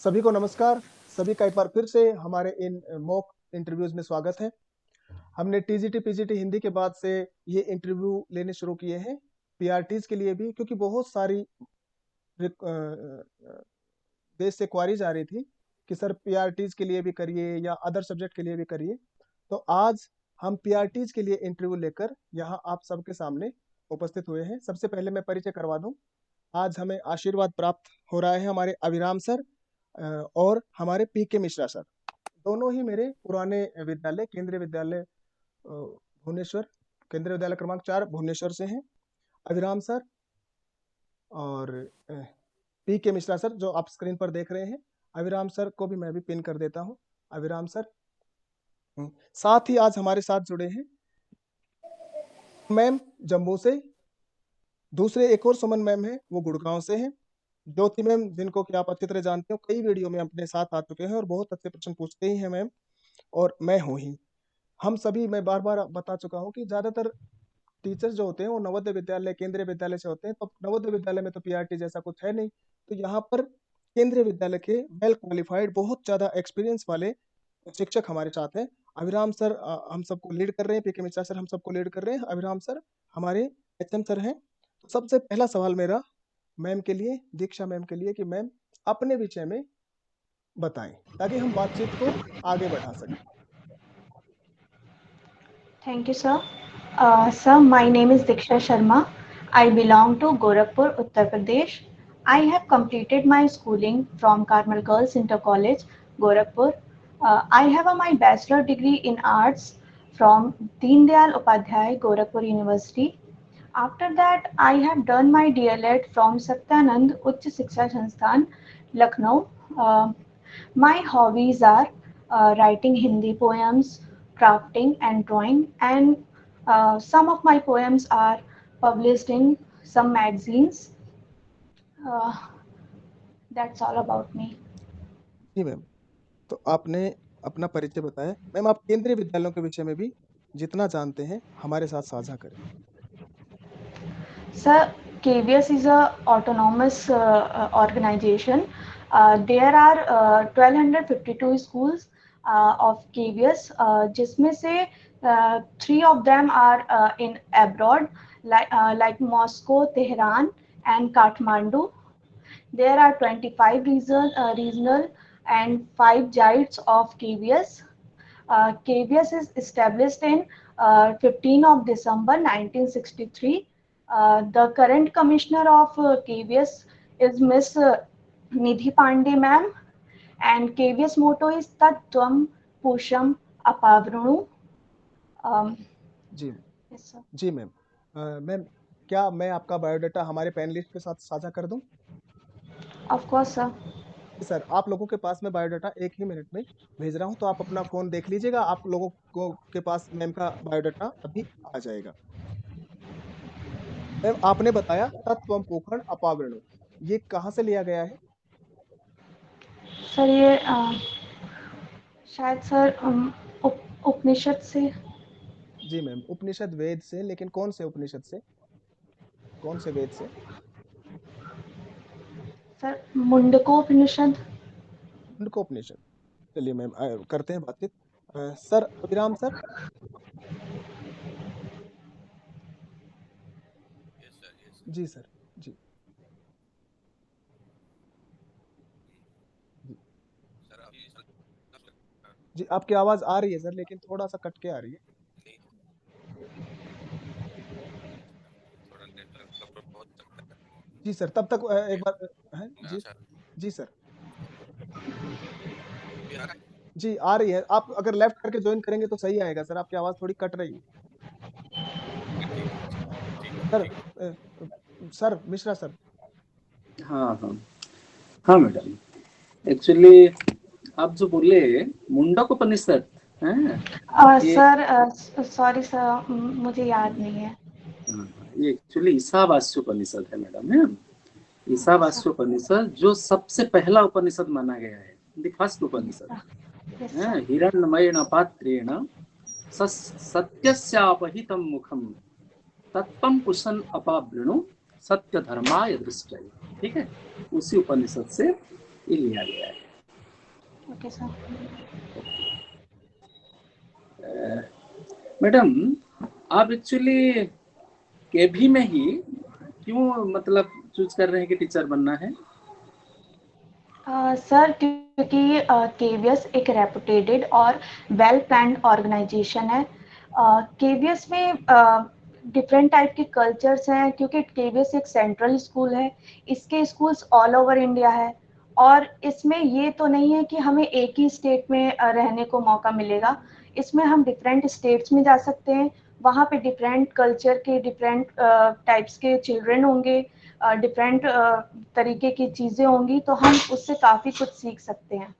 सभी को नमस्कार। सभी का एक बार फिर से हमारे इन मॉक इंटरव्यूज में स्वागत है। हमने टीजीटी पीजीटी हिंदी के बाद से ये इंटरव्यू लेने शुरू किए हैं पीआरटीज के लिए भी, क्योंकि बहुत सारी देश से क्वारीज आ रही थी कि सर पीआरटीज के लिए भी करिए या अदर सब्जेक्ट के लिए भी करिए। तो आज हम पीआरटीज के लिए इंटरव्यू लेकर यहाँ आप सबके सामने उपस्थित हुए हैं। सबसे पहले मैं परिचय करवा दूं। आज हमें आशीर्वाद प्राप्त हो रहा है हमारे अभिराम सर और हमारे पीके मिश्रा सर। दोनों ही मेरे पुराने विद्यालय केंद्रीय विद्यालय भुवनेश्वर, केंद्रीय विद्यालय क्रमांक 4 भुवनेश्वर से हैं। अभिराम सर और पीके मिश्रा सर जो आप स्क्रीन पर देख रहे हैं। अभिराम सर को भी मैं भी पिन कर देता हूं। अभिराम सर साथ ही आज हमारे साथ जुड़े हैं मैम जम्मू से, दूसरे एक और सुमन मैम है वो गुड़गांव से हैं। ज्योति मैम जिनको कि आप अच्छी तरह जानते हो, कई वीडियो में अपने साथ आ चुके हैं और बहुत अच्छे प्रश्न पूछते ही हैं मैम। और मैं हूँ ही। हम सभी, मैं बार बार बता चुका हूँ कि ज्यादातर टीचर्स जो होते हैं वो नवोदय विद्यालय केंद्रीय विद्यालय से होते हैं। तो नवोदय विद्यालय में तो पीआरटी जैसा कुछ है नहीं। तो यहाँ पर केंद्रीय विद्यालय के वेल क्वालिफाइड बहुत ज्यादा एक्सपीरियंस वाले शिक्षक हमारे साथ हैं। अभिराम सर हम सबको लीड कर रहे हैं, पीके मिश्रा सर हम सबको लीड कर रहे हैं। अभिराम सर हमारे एचएम सर हैं। तो सबसे पहला सवाल मेरा मैम के लिए, दीक्षा मैम के लिए, कि मैम अपने विषय में बताएं ताकि हम बातचीत को आगे बढ़ा सकें। Thank you, sir. Sir, my name is Diksha Sharma. I belong to Gorakhpur, Uttar Pradesh. I have completed my schooling from Carmel Girls Inter College, Gorakhpur. I have my bachelor degree in arts from Deen Dayal Upadhyay, Gorakhpur University. After that, I have done my DLED from Satyanand Uच्च शिक्षा संस्थान, Lucknow. Uh, my hobbies are writing Hindi poems, crafting and drawing, and some of my poems are published in some magazines. Uh, that's all about me. जी ma'am, तो आपने अपना परिचय बताया। Ma'am आप केंद्रीय विद्यालयों के विषय में भी जितना जानते हैं हमारे साथ साझा करें। Sir, KVS is a autonomous organization. There are 1252 schools of KVS, जिसमें से 3 of them are in abroad, like Moscow, Tehran, and Kathmandu. There are 25 regional and 5 gyres of KVS. KVS is established in 15 of December 1963. The current commissioner of KVS is Miss Nidhi Pandey ma'am, and KVS motto is Tat Tvam Pusham Apavrunu. Um, ji yes, sir. Ji ma'am. Ma'am क्या मैं आपका biodata हमारे panelist के साथ साझा कर दूं? Of course, sir. Sir आप लोगों के पास में बायोडाटा 1 ही मिनट में भेज रहा हूं, तो आप अपना फोन देख लीजिएगा। आप लोगों को के पास मैम का बायोडाटा अभी आ जाएगा। मैम आपने बताया तत्वम पोखण अपावृणु, ये कहाँ से लिया गया है? सर ये शायद सर उपनिषद से। जी मैम, उपनिषद वेद से, लेकिन कौन से उपनिषद से, कौन से वेद से? सर मुंडकोपनिषद। मुंडकोपनिषद। चलिए मैम करते हैं बातचीत। Sir Abhiram sir. जी सर। जी जी जी आपकी आवाज आ रही है सर, लेकिन थोड़ा सा कट के आ रही है। जी सर, तब तक एक बार है जी। जी सर। जी आ रही है। आप अगर लेफ्ट करके ज्वाइन करेंगे तो सही आएगा सर, आपकी आवाज थोड़ी कट रही है। Sir sir Mishra sir. हाँ हाँ हाँ मैडम, एक्चुअली आप जो बोले मुंडक उपनिषद हैं ये सर सॉरी सर, मुझे याद नहीं है। ये एक्चुअली ईशावास्य उपनिषद है मैडम है। ईशावास्य उपनिषद जो सबसे पहला उपनिषद माना गया है, द फर्स्ट उपनिषद है। हिरण्मयेन पात्रेण सत्यस्यापहितं मुखम तत्वं पुषन् अपावृणु सत्य धर्माय दृष्टये। ठीक है, उसी उपनिषद से ये लिया गया है। Okay sir. मैडम, आप एक्चुअली केवी में ही क्यों मतलब चूज कर रहे हैं कि टीचर बनना है? सर क्योंकि केवीएस एक रेपुटेटेड और वेल प्लान्ड ऑर्गेनाइजेशन है। केवीएस में डिफरेंट टाइप के कल्चर्स हैं, क्योंकि केवीएस एक सेंट्रल स्कूल है। इसके स्कूल्स ऑल ओवर इंडिया है, और इसमें ये तो नहीं है कि हमें एक ही स्टेट में रहने को मौका मिलेगा। इसमें हम डिफरेंट स्टेट्स में जा सकते हैं, वहाँ पे डिफरेंट कल्चर के डिफरेंट टाइप्स के चिल्ड्रन होंगे, डिफरेंट तरीके की चीजें होंगी, तो हम उससे काफी कुछ सीख सकते हैं।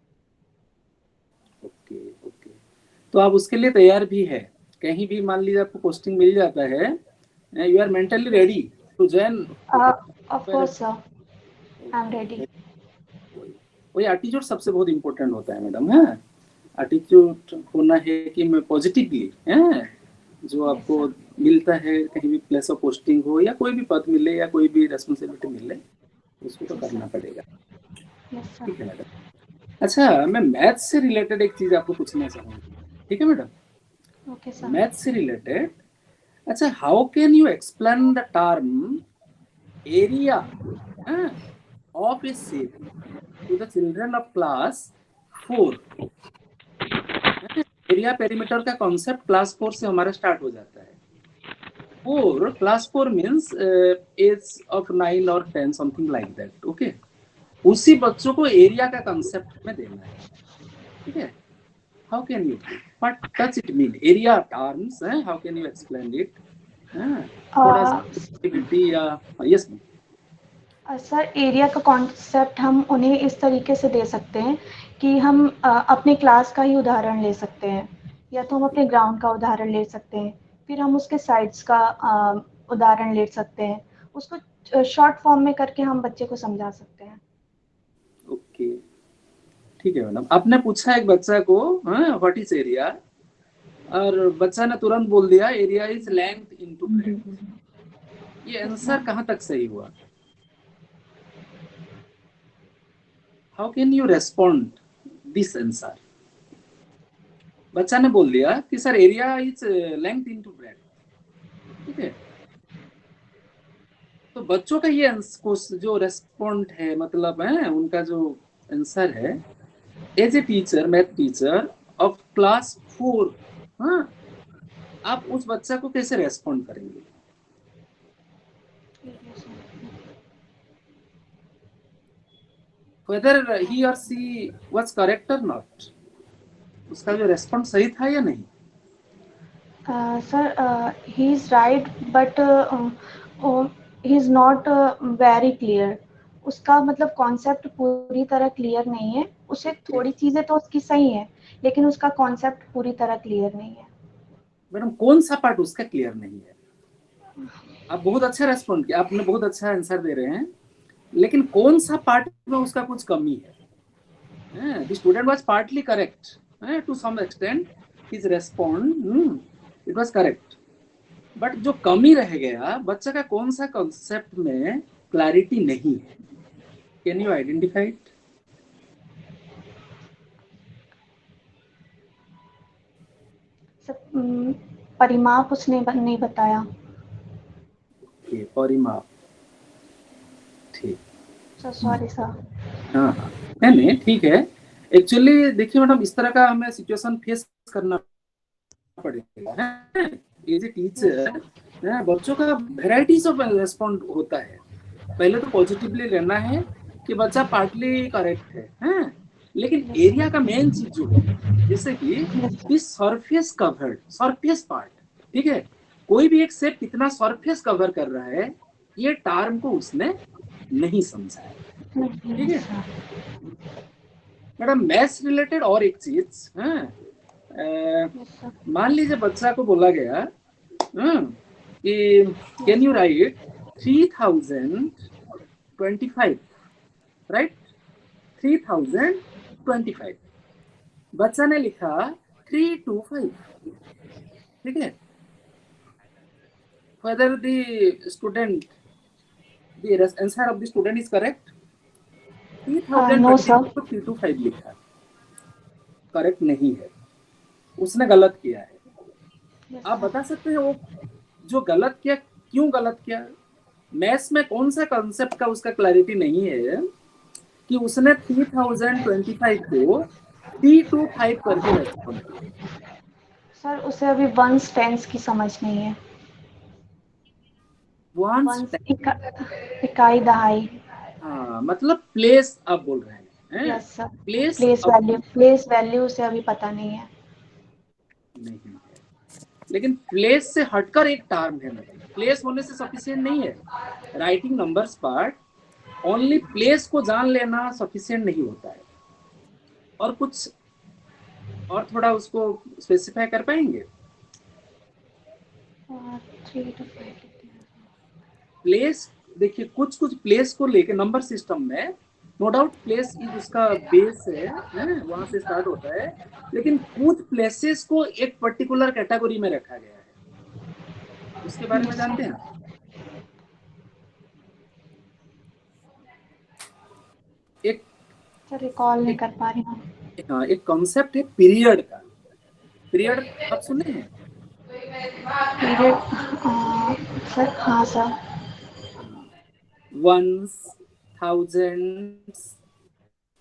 ओके ओके, तो आप उसके लिए तैयार भी है? कहीं भी मान लीजिए आपको पोस्टिंग मिल जाता है, you are mentally ready to join? Of course sir, I am ready. वही एटीट्यूड सबसे बहुत इंपॉर्टेंट होता है मैडम। है एटीट्यूड होना है कि मैं पॉजिटिवली है जो आपको मिलता है, कहीं भी प्लेस ऑफ पोस्टिंग हो या कोई भी पद मिले या कोई भी रेस्पॉन्सिबिलिटी मिले, उसको तो करना पड़ेगा। ठीक है मैडम। अच्छा, मैं मैथ से रिलेटेड एक चीज आपको पूछना चाहूंगा, ठीक है मैडम? Okay sir. मैथ से रिलेटेड, अच्छा, how can you explain the term area of a shape to the children of class 4? Area perimeter का कॉन्सेप्ट क्लास 4 से हमारा स्टार्ट हो जाता है। क्लास 4 मीन्स एज ऑफ 9 और 10 समथिंग लाइक दैट। ओके, उसी बच्चों को एरिया का कॉन्सेप्ट में देना है। ठीक है, how can you, what does it mean area terms, how can you explain it? थोड़ा सा एक्टिविटी या यस सर, एरिया का कॉन्सेप्ट हम उन्हें इस तरीके से दे सकते हैं कि हम अपने क्लास का ही उदाहरण ले सकते हैं, या तो हम अपने ग्राउंड का उदाहरण ले सकते हैं, फिर हम उसके साइड्स का उदाहरण ले सकते हैं। उसको शॉर्ट फॉर्म में करके हम बच्चे को समझा सकते हैं। ओके, ठीक है मैडम। आपने पूछा एक बच्चा को व्हाट इज एरिया, और बच्चा ने तुरंत बोल दिया area is length into breadth. ये आंसर कहाँ तक सही हुआ? How can you respond this answer? बच्चा ने बोल दिया कि sir area is length into breadth. ठीक है, तो बच्चों का ये जो रेस्पॉन्ड है, मतलब है उनका जो आंसर है, as a teacher, math teacher of class 4, हाँ, आप उस बच्चा को कैसे रेस्पॉन्ड करेंगे? Whether he or she was correct or not, उसका जो रेस्पॉन्ड सही था या नहीं? Sir, he is right, but he is not very clear. उसका मतलब कॉन्सेप्ट पूरी तरह क्लियर नहीं है। उसे थोड़ी चीजें तो उसकी सही है, लेकिन उसका कॉन्सेप्ट पूरी तरह क्लियर नहीं है। मैडम, कौन सा पार्ट उसका क्लियर नहीं है? आप बहुत अच्छा रेस्पॉन्ड किया, आपने बहुत अच्छा आंसर दे रहे हैं, लेकिन कौन सा पार्ट में उसका कुछ कमी है? The student was partly correct, to some extent his respond it was correct, but जो कमी रह गया, बच्चा का कौन सा कॉन्सेप्ट में क्लैरिटी नहीं है? Can you identify it? परिमाप उसने नहीं बताया। परिमाप, ठीक, सॉरी सर। हाँ हाँ, नहीं ठीक है। एक्चुअली देखिए मैडम, इस तरह का हमें सिचुएशन फेस करना पड़ेगा। एज ए टीचर बच्चों का वेराइटीज ऑफ रेस्पॉन्ड होता है। पहले तो पॉजिटिवली लेना है कि बच्चा पार्टली करेक्ट है, लेकिन एरिया का मेन चीज जो है, जैसे कि सरफेस कवर्ड, सरफेस पार्ट, ठीक है, कोई भी एक शेप कितना सरफेस कवर कर रहा है, ये टर्म को उसने नहीं समझा है। ठीक है मैडम, मैथ्स रिलेटेड और एक चीज, मान लीजिए बच्चा को बोला गया कि कैन यू राइट 3025, राइट, 3025। बच्चा ने लिखा 325। ठीक है, whether the student, the answer of the student is correct? 3025 को 325 लिखा, करेक्ट नहीं है, उसने गलत किया है। Yes, आप sir. बता सकते हैं वो जो गलत किया क्यों गलत किया? मैथ्स में कौन सा कॉन्सेप्ट का उसका क्लैरिटी नहीं है कि उसने 3025 को 325 करके रेस्पॉन्ड किया। सर उसे अभी वंस टेंस की समझ नहीं है। वंस इकाई दहाई। हाँ, मतलब प्लेस आप बोल रहे हैं। Yes sir. Place place value उसे अभी पता नहीं है। नहीं है, लेकिन प्लेस से हटकर एक टर्म है मैडम, प्लेस होने से सफिशिएंट नहीं है। Writing numbers part only place को जान लेना सफिशिएंट नहीं होता है। और कुछ और थोड़ा उसको स्पेसिफाई कर पाएंगे? 3 to 5 प्लेस देखिए, कुछ कुछ प्लेस को लेके नंबर सिस्टम में नो डाउट प्लेस इज उसका बेस है, वहां से स्टार्ट होता है, लेकिन कुछ प्लेसेस को एक पर्टिकुलर कैटेगरी में रखा गया है, उसके बारे में जानते हैं? एक सर रिकॉल नहीं कर पा रही हूँ। हाँ, एक कॉन्सेप्ट है पीरियड का। पीरियड आप सुने हैं? पीरियड सर हाँ sir. Ones, thousands,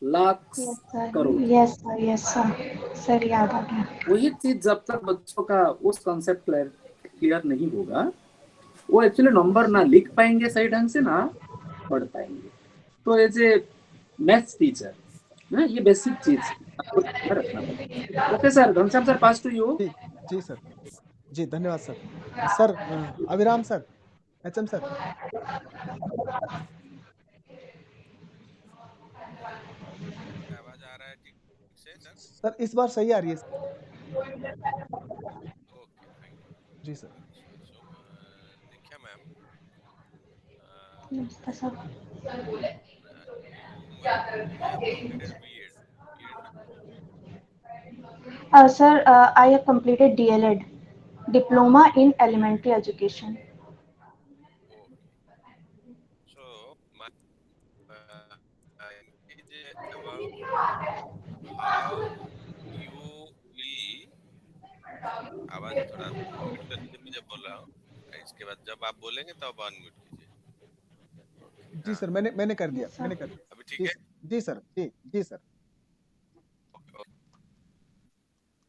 lakhs, yes sir crore. Yes sir yes sir sir याद आ गया। वही चीज जब तक बच्चों का उस कॉन्सेप्ट क्लियर नहीं होगा, वो एक्चुअली नंबर ना लिख पाएंगे सही ढंग से, ना पढ़ पाएंगे। तो एज ए मैथ्स टीचर ना, ये बेसिक चीज आपको ध्यान रखना पड़ेगा। Okay sir, Ghanshyam sir, pass to you. जी जी सर, जी धन्यवाद sir. Sir Abhiram sir, HM sir. आवाज आ रहा है ठीक से सर? सर इस बार सही आ रही है सर। Okay thank you. जी सर। दीक्षा मैम, नमस्ते sir. you have completed B.Ed ना? Sir, I have completed DLED, Diploma in Elementary Education. Okay. So my is about how you will, आवाज थोड़ा म्यूट कर दीजिए, मैं जब बोल रहा हूँ, इसके बाद जब आप बोलेंगे तब अनम्यूट कीजिए। जी हाँ, सर, मैंने कर दिया, Yes, sir. मैंने कर दिया। अभी ठीक जी है? सर, जी सर, जी जी सर।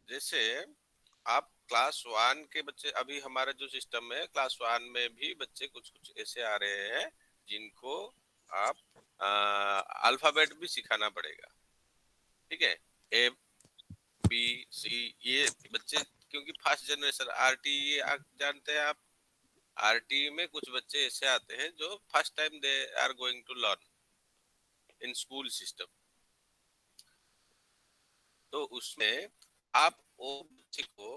जैसे आप क्लास 1 के बच्चे, अभी हमारे जो सिस्टम में क्लास 1 में भी बच्चे कुछ कुछ ऐसे आ रहे हैं जिनको आप अल्फाबेट भी सिखाना पड़ेगा, ठीक है? ए बी सी, ये बच्चे क्योंकि फर्स्ट जनरेशन आरटी जानते हैं आप, आरटी में कुछ बच्चे ऐसे आते हैं जो first time they are going to learn in school system. तो उसमें आप वो बच्चे को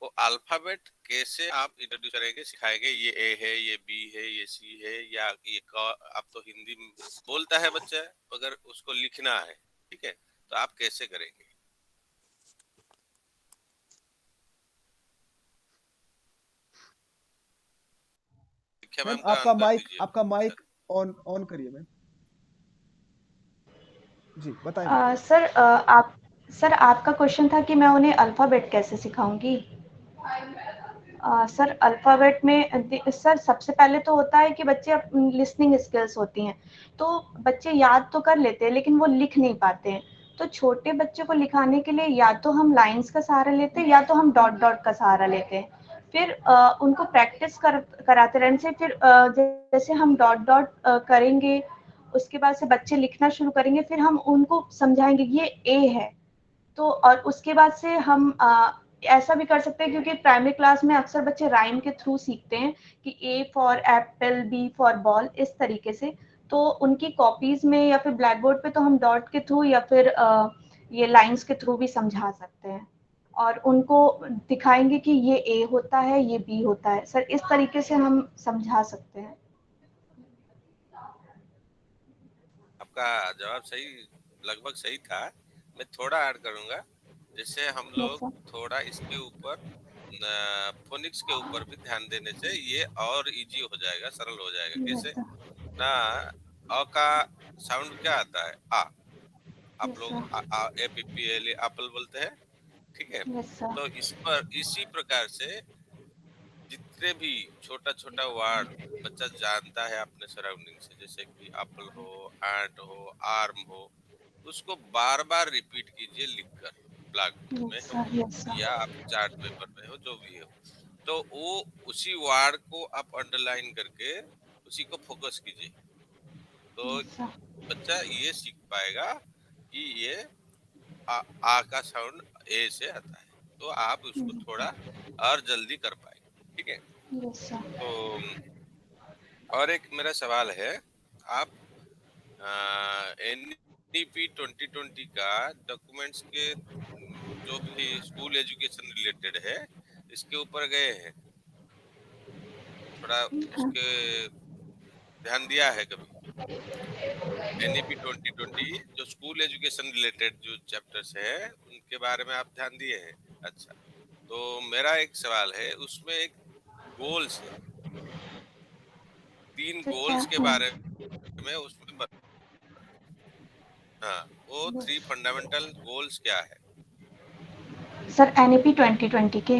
वो अल्फाबेट कैसे आप इंट्रोड्यूस करेंगे, सिखाएंगे? ये ए है, ये बी है, ये सी है, या ये आप तो हिंदी में बोलता है बच्चा, अगर उसको लिखना है, ठीक है, तो आप कैसे करेंगे? दीक्षा मैम मैम का ऑन कर दीजिए आपका सर। माइक ऑन करिए मैम। जी बताएं मैम। सर आपका क्वेश्चन था कि मैं उन्हें अल्फाबेट कैसे सिखाऊंगी। सर अल्फाबेट में सर सबसे पहले तो होता है कि बच्चे लिसनिंग स्किल्स होती हैं, तो बच्चे याद तो कर लेते हैं लेकिन वो लिख नहीं पाते हैं। तो छोटे बच्चे को लिखाने के लिए या तो हम लाइंस का सहारा लेते हैं या तो हम डॉट डॉट का सहारा लेते हैं। फिर उनको प्रैक्टिस कराते रहने से फिर जैसे हम डॉट डॉट करेंगे, उसके बाद से बच्चे लिखना शुरू करेंगे, फिर हम उनको समझाएंगे ये ए है। तो और उसके बाद से हम ऐसा भी कर सकते हैं क्योंकि प्राइमरी क्लास में अक्सर बच्चे राइम के थ्रू सीखते हैं कि A for apple, B for ball, इस तरीके से। तो उनकी कॉपीज में या फिर ब्लैक बोर्ड पे तो हम डॉट के थ्रू या फिर ये लाइंस के थ्रू भी समझा सकते हैं और उनको दिखाएंगे कि ये ए होता है, ये बी होता है। सर इस तरीके से हम समझा सकते हैं। आपका जवाब सही, लगभग सही था। मैं थोड़ा ऐड करूंगा, जैसे हम यस लोग सर। थोड़ा इसके ऊपर फोनिक्स के ऊपर भी ध्यान देने से ये और इजी हो जाएगा, सरल हो जाएगा। यस कैसे सर। ना, अ का साउंड क्या आता है? आ, आप लोग APPL एप्पल बोलते हैं, ठीक है। Yes sir. तो इस पर इसी प्रकार से जितने भी छोटा छोटा वर्ड बच्चा जानता है अपने सराउंडिंग से, जैसे कि एप्पल हो, एंट हो, आर्म हो, उसको बार बार रिपीट कीजिए लिखकर, ब्लैक बोर्ड में यस हो सर। Yes sir. या आप चार्ट पेपर में हो, जो भी हो। तो वो उसी वर्ड को आप अंडरलाइन करके उसी को फोकस कीजिए, तो यस सर। बच्चा ये सीख पाएगा कि ये आ का साउंड ए से आता है, तो आप उसको थोड़ा और जल्दी कर पाएंगे, ठीक है। Yes sir. तो और एक मेरा सवाल है, आप NEP 2020 का डॉक्यूमेंट्स के जो भी स्कूल एजुकेशन रिलेटेड है, इसके ऊपर गए हैं, थोड़ा उसके ध्यान दिया है कभी? NEP 2020 जो स्कूल एजुकेशन रिलेटेड जो चैप्टर्स है उनके बारे में आप ध्यान दिए हैं? अच्छा, तो मेरा एक सवाल है, उसमें एक गोल्स है, 3 सर क्या गोल्स के है? बारे में उसमें हाँ, वो 3 फंडामेंटल गोल्स क्या है? सर NEP 2020 के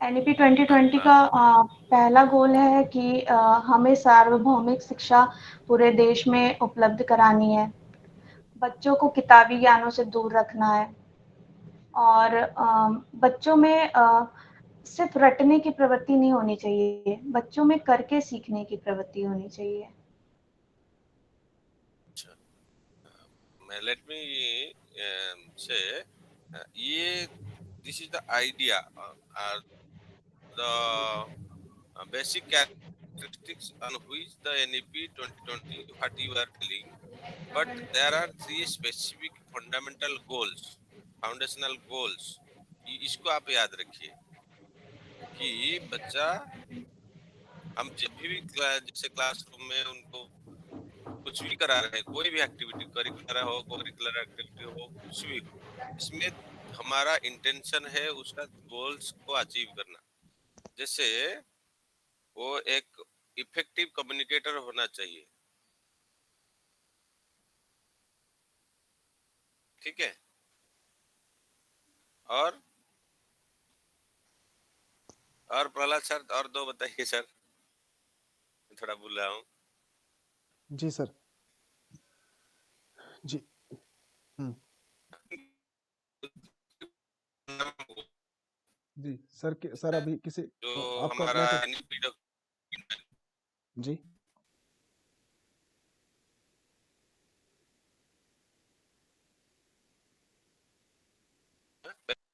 NEP 2020 हाँ, का पहला गोल है कि हमें सार्वभौमिक शिक्षा पूरे देश में उपलब्ध करानी है, बच्चों को किताबी ज्ञानों से दूर रखना है, और बच्चों में सिर्फ रटने की प्रवृत्ति नहीं होनी चाहिए, बच्चों में करके सीखने की प्रवृत्ति होनी चाहिए। अच्छा, let me say ये this is the idea, the basic characteristics on which the NEP 2020 what you are telling, but there are 3 specific fundamental goals, foundational goals। इसको आप याद रखिए कि बच्चा, हम जब भी जैसे क्लासरूम में उनको कुछ भी करा रहे हैं, कोई भी एक्टिविटी, करिकुलर हो, करिकुलर एक्टिविटी हो, कुछ भी हो, इसमें हमारा इंटेंशन है उसका गोल्स को अचीव करना। जैसे वो एक इफेक्टिव कम्युनिकेटर होना चाहिए, ठीक है। और प्रहलाद सर, और 2 बताइए सर, मैं थोड़ा भूल रहा हूँ। जी सर। जी। जी सर, सर अभी किसी जो आपका हमारा नेटवर्क। NEP जी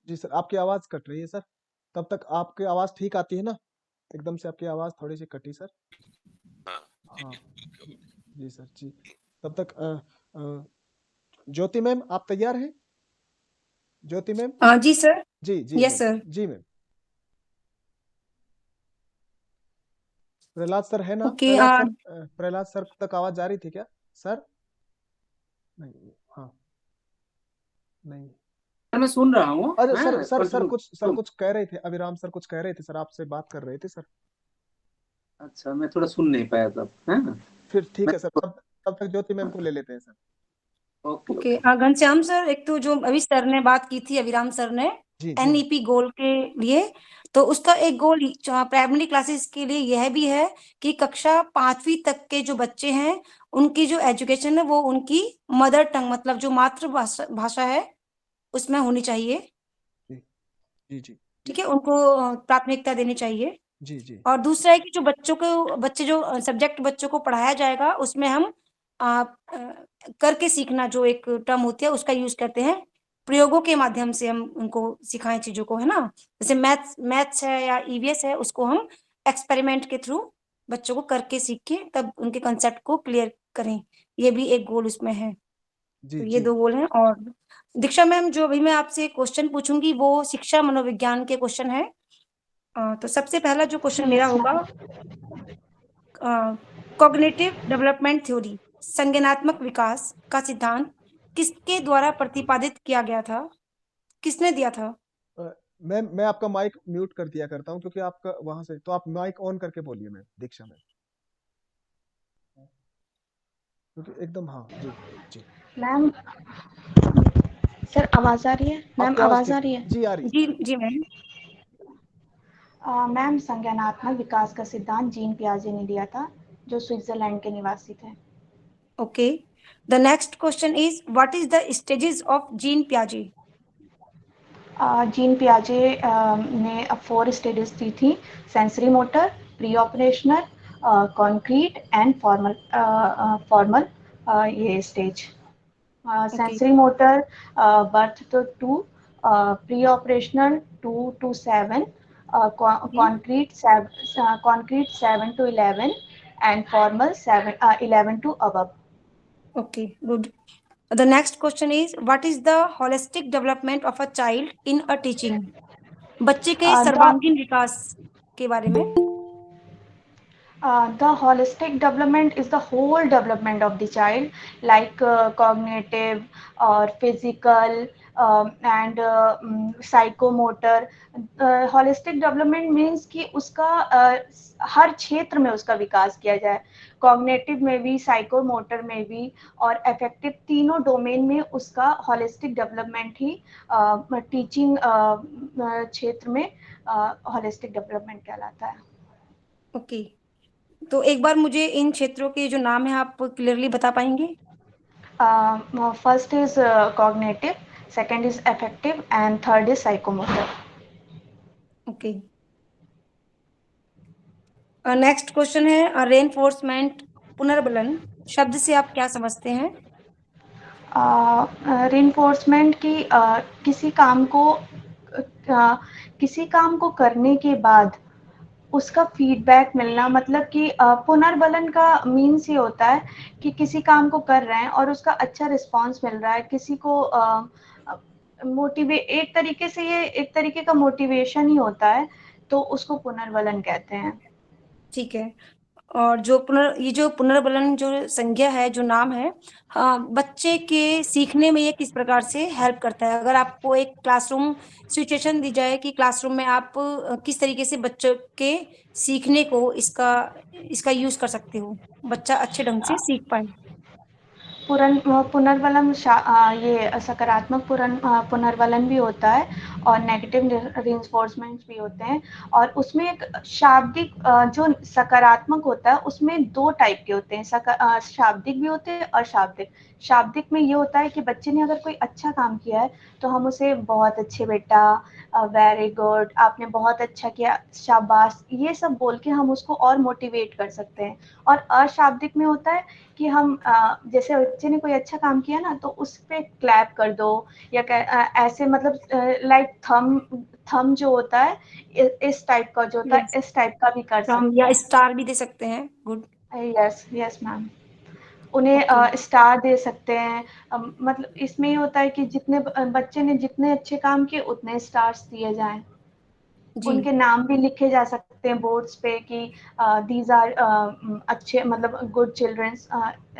जी सर, आपकी आवाज कट रही है सर, तब तक आपकी आवाज ठीक आती है ना? एकदम से आपकी आवाज थोड़ी सी कटी सर। हाँ, हाँ ठीक है। जी सर जी। तब तक ज्योति मैम आप तैयार हैं? ज्योति मैम। जी सर। जी जी यस मैम। सर। जी मैम। प्रहलाद सर है ना? ओके। प्रहलाद सर तक आवाज जा रही थी क्या सर? नहीं। हाँ नहीं। मैं सुन रहा हूँ। अरे हाँ, सर सर कंटिन्यू। सर कुछ कह रहे थे, अभिराम सर कुछ कह रहे थे सर, आपसे बात कर रहे थे सर। अच्छा, मैं थोड़ा सुन नहीं पाया तब। हाँ, फिर ठीक मैं है सर, तब तक ज्योति मैम को ले लेते हैं sir. Okay okay. Okay. Ghanshyam sir, एक तो जो अभी सर ने बात की थी, अभिराम सर ने जी जी NEP गोल के लिए, तो उसका एक गोल प्राइमरी क्लासेस के लिए यह भी है कि कक्षा 5वीं तक के जो बच्चे हैं उनकी जो एजुकेशन है वो उनकी मदर टंग, मतलब जो मातृभाषा भाषा है उसमें होनी चाहिए। जी जी जी ठीक है, उनको प्राथमिकता देनी चाहिए। जी जी और दूसरा है कि जो बच्चे जो सब्जेक्ट बच्चों को पढ़ाया जाएगा उसमें हम करके सीखना जो एक टर्म होती है उसका यूज करते हैं, प्रयोगों के माध्यम से हम उनको सिखाएं चीजों को, है ना। जैसे मैथ्स है या EVS है, उसको हम एक्सपेरिमेंट के थ्रू बच्चों को करके सीख के तब उनके कंसेप्ट को क्लियर करें, ये भी एक गोल उसमें है। जी तो ये जी 2 गोल हैं। और दीक्षा मैम, जो अभी मैं आपसे क्वेश्चन पूछूंगी वो शिक्षा मनोविज्ञान के क्वेश्चन है। तो सबसे पहला जो क्वेश्चन मेरा होगा, कॉग्निटिव डेवलपमेंट थ्योरी, संज्ञानात्मक विकास का सिद्धांत किसके द्वारा प्रतिपादित किया गया था, किसने दिया था? मैं आपका माइक म्यूट कर दिया करता हूँ क्योंकि आपका वहां से, तो आप माइक ऑन करके बोलिए मैम, दीक्षा मैम। क्योंकि एकदम हाँ जी जी मैम सर आवाज आ रही है? मैम आपकी आवाज आवाज आ ठीक रही है? जी आ रही है। जी जी मैम। मैम संज्ञानात्मक विकास का सिद्धांत जीन पियाजे ने दिया था, जो स्विट्जरलैंड के निवासी थे। Okay, the next question is what is the stages of Jean पियाजे? जीन पियाजे ने 4 स्टेजेस दी थी: sensory motor, pre operational, concrete and formal ये stage. Okay sensory motor birth to 2, pre operational 2 to 7, जी concrete 7 to 11 and formal 11 to above. Okay good. The next question is what is the holistic development of a child in a teaching? बच्चे के The सर्वांगीण विकास के बारे में। The holistic development is the whole development of the child, like cognitive or physical and psychomotor. Holistic development means कि उसका हर क्षेत्र में उसका विकास किया जाए, कॉग्निटिव में भी, साइकोमोटर में भी और अफेक्टिव, तीनों डोमेन में उसका होलिस्टिक डेवलपमेंट ही टीचिंग क्षेत्र में होलिस्टिक डेवलपमेंट कहलाता है। ओके, तो एक बार मुझे इन क्षेत्रों के जो नाम है आप क्लियरली बता पाएंगे? First is cognitive, second is affective, and third is psychomotor. Okay, next question है रेनफोर्समेंट, पुनर्बलन शब्द से आप क्या समझते हैं? Reinforcement की किसी काम को करने के बाद उसका फीडबैक मिलना, मतलब कि पुनर्बलन का मीन्स ये होता है कि किसी काम को कर रहे हैं और उसका अच्छा रिस्पॉन्स मिल रहा है, किसी को एक तरीके से ये एक तरीके का मोटिवेशन ही होता है, तो उसको पुनर्बलन कहते हैं। ठीक है, और जो पुनर्बलन जो संज्ञा है, जो नाम है, बच्चे के सीखने में ये किस प्रकार से हेल्प करता है? अगर आपको एक क्लासरूम सिचुएशन दी जाए कि क्लासरूम में आप किस तरीके से बच्चों के सीखने को इसका यूज कर सकते हो, बच्चा अच्छे ढंग से सीख पाए? पुनर्बलन ये सकारात्मक पुनर्बलन भी होता है और नेगेटिव रिइंफोर्समेंट्स भी होते हैं, और उसमें एक शाब्दिक जो सकारात्मक होता है उसमें 2 टाइप के होते हैं, शाब्दिक भी होते हैं और अशाब्दिक। शाब्दिक में ये होता है कि बच्चे ने अगर कोई अच्छा काम किया है तो हम उसे बहुत अच्छे बेटा, वेरी गुड, आपने बहुत अच्छा किया, शाबाश, ये सब बोल के हम उसको और मोटिवेट कर सकते हैं। और अशाब्दिक में होता है कि हम जैसे बच्चे ने कोई अच्छा काम किया ना, तो उस पे क्लैप कर दो, या ऐसे, मतलब लाइक थम जो होता है, इस टाइप का जो होता है, यस, इस टाइप का भी कर फ्रॉम सकते या हैं। स्टार भी दे सकते हैं। गुड। यस यस मैम, उन्हें ओके स्टार दे सकते हैं। मतलब इसमें ये होता है कि जितने बच्चे ने जितने अच्छे काम किए उतने स्टार्स दिए जाएं, जी उनके नाम भी लिखे जा सकते हैं बोर्ड्स पे कि दीज आर अच्छे, मतलब गुड चिल्ड्रंस,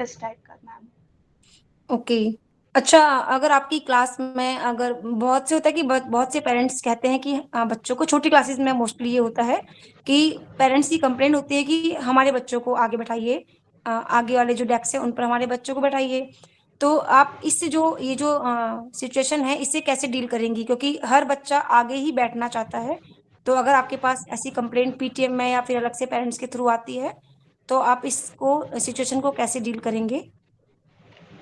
इस टाइप का मैम। ओके। अच्छा, अगर आपकी क्लास में, अगर बहुत से होता है कि बहुत से पेरेंट्स कहते हैं कि बच्चों को छोटी क्लासेस में मोस्टली ये होता है कि पेरेंट्स की कंप्लेंट होती है कि हमारे बच्चों को आगे बैठाइए, आगे वाले जो डेस्क है उन पर हमारे बच्चों को बैठाइए। तो आप इससे जो ये जो सिचुएशन है इससे कैसे डील करेंगी? क्योंकि हर बच्चा आगे ही बैठना चाहता है। तो अगर आपके पास ऐसी कंप्लेंट पीटीएम में या फिर अलग से पेरेंट्स के थ्रू आती है, तो आप इसको सिचुएशन को कैसे डील करेंगे?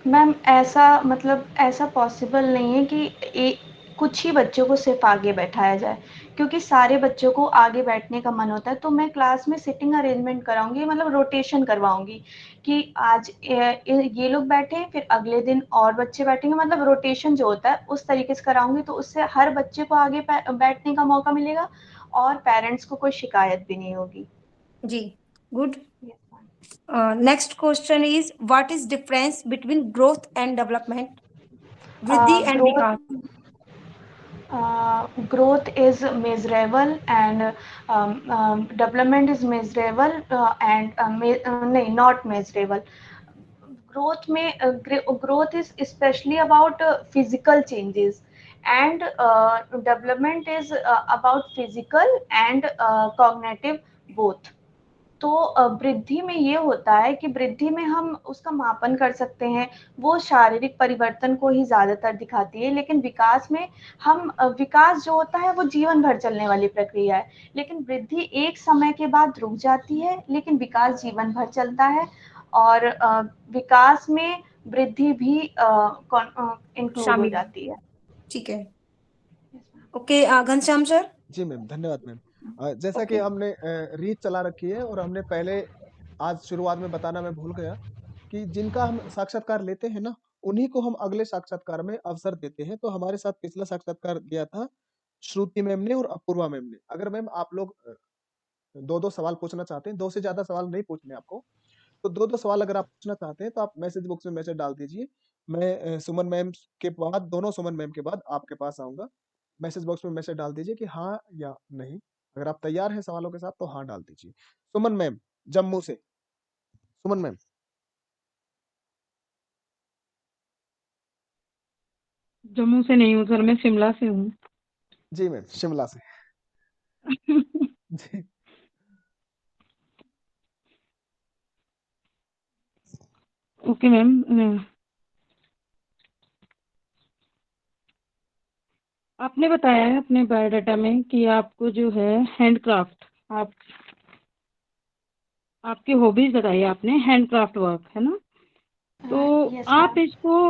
मैम ऐसा, मतलब ऐसा पॉसिबल नहीं है कि कुछ ही बच्चों को सिर्फ आगे बैठाया जाए, क्योंकि सारे बच्चों को आगे बैठने का मन होता है। तो मैं क्लास में सिटिंग अरेंजमेंट कराऊंगी, मतलब रोटेशन करवाऊंगी कि आज ये लोग बैठे, फिर अगले दिन और बच्चे बैठेंगे, मतलब रोटेशन जो होता है उस तरीके से कराऊंगी, तो उससे हर बच्चे को आगे बैठने का मौका मिलेगा और पेरेंट्स को कोई शिकायत भी नहीं होगी। जी good. Yes, ma'am. Next question is what is difference between growth and development? वृद्धि एंड Growth विकास। growth is measurable and development is measurable and नहीं, not measurable. Growth is especially about physical changes, and development is about physical and cognitive both. तो वृद्धि में ये होता है कि वृद्धि में हम उसका मापन कर सकते हैं, वो शारीरिक परिवर्तन को ही ज़्यादातर दिखाती है, लेकिन विकास में हम विकास जो होता है वो जीवन भर चलने वाली प्रक्रिया है, लेकिन वृद्धि एक समय के बाद रुक जाती है, लेकिन विकास जीवन भर चलता है। और विकास में वृद्धि भी इंक्लूड हो शामिल है। जाती है। ठीक है, ओके। घनश्याम सर। जी मैम, धन्यवाद मैम। जैसा कि ओके। हमने रीत चला रखी है और हमने पहले आज शुरुआत में बताना मैं भूल गया कि जिनका हम साक्षात्कार लेते हैं ना, उन्हीं को हम अगले साक्षात्कार में अवसर देते हैं। तो हमारे साथ पिछला साक्षात्कार दिया था श्रुति मैम ने और अपूर्वा मैम ने। अगर मैम आप लोग 2-2 सवाल पूछना चाहते हैं, 2 से ज़्यादा सवाल नहीं पूछने आपको, तो 2-2 सवाल अगर आप पूछना चाहते हैं तो आप मैसेज बॉक्स में मैसेज डाल दीजिए। मैं सुमन मैम के बाद, दोनों सुमन मैम के बाद आपके पास आऊँगा। मैसेज बॉक्स में मैसेज डाल दीजिए कि हाँ या नहीं। अगर आप तैयार हैं सवालों के साथ तो हाँ डाल दीजिए। सुमन मैम, जम्मू से। सुमन मैम। जम्मू से नहीं हूँ सर, मैं शिमला से हूँ। जी मैम, शिमला से। जी। ओके मैम, आपने बताया है अपने बायोडाटा में कि आपको जो है हैंडक्राफ्ट, आप आपकी हॉबीज बताई आपने, हैंडक्राफ्ट वर्क, है ना? तो यस आप मैम। इसको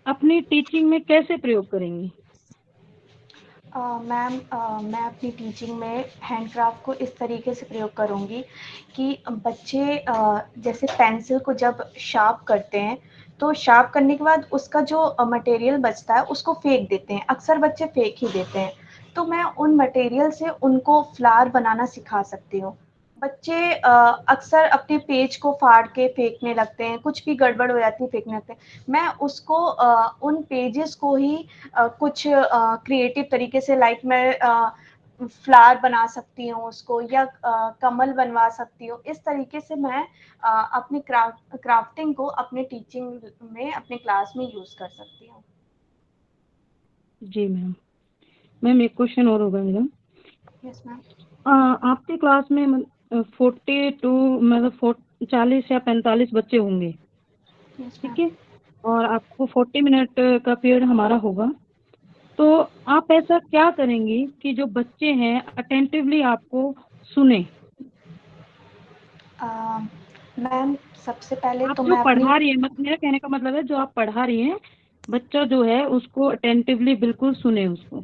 अपनी टीचिंग में कैसे प्रयोग करेंगी? मैम, मैं अपनी टीचिंग में हैंडक्राफ्ट को इस तरीके से प्रयोग करूँगी कि बच्चे जैसे पेंसिल को जब शार्प करते हैं, तो शार्प करने के बाद उसका जो मटेरियल बचता है उसको फेंक देते हैं, अक्सर बच्चे फेंक ही देते हैं। तो मैं उन मटेरियल से उनको फ्लावर बनाना सिखा सकती हूँ। बच्चे अक्सर अपने पेज को फाड़ के फेंकने लगते हैं, कुछ भी गड़बड़ हो जाती है फेंकने लगते हैं। मैं उसको उन पेजेस को ही कुछ क्रिएटिव तरीके से, लाइक मैं फ्लावर बना सकती हूँ उसको, या कमल बनवा सकती हूँ। इस तरीके से मैं अपनी क्राफ्टिंग को अपने टीचिंग में, अपने क्लास में यूज़ कर सकती हूँ। जी मैम। मैम एक क्वेश्चन और होगा मेरा। Yes ma'am. आपके क्लास में 42 मतलब 40 या 45 बच्चे होंगे, यस मैम। ठीक है? और आपको 40 मिनट का पीरियड हमारा होगा। तो आप ऐसा क्या करेंगी कि जो बच्चे हैं अटेंटिवली आपको सुने? मैम, सबसे पहले आप तो जो मैं अपनी पढ़ा रही हैं, मेरा कहने का मतलब है जो आप पढ़ा रही हैं, बच्चा जो है उसको अटेंटिवली बिल्कुल सुने उसको।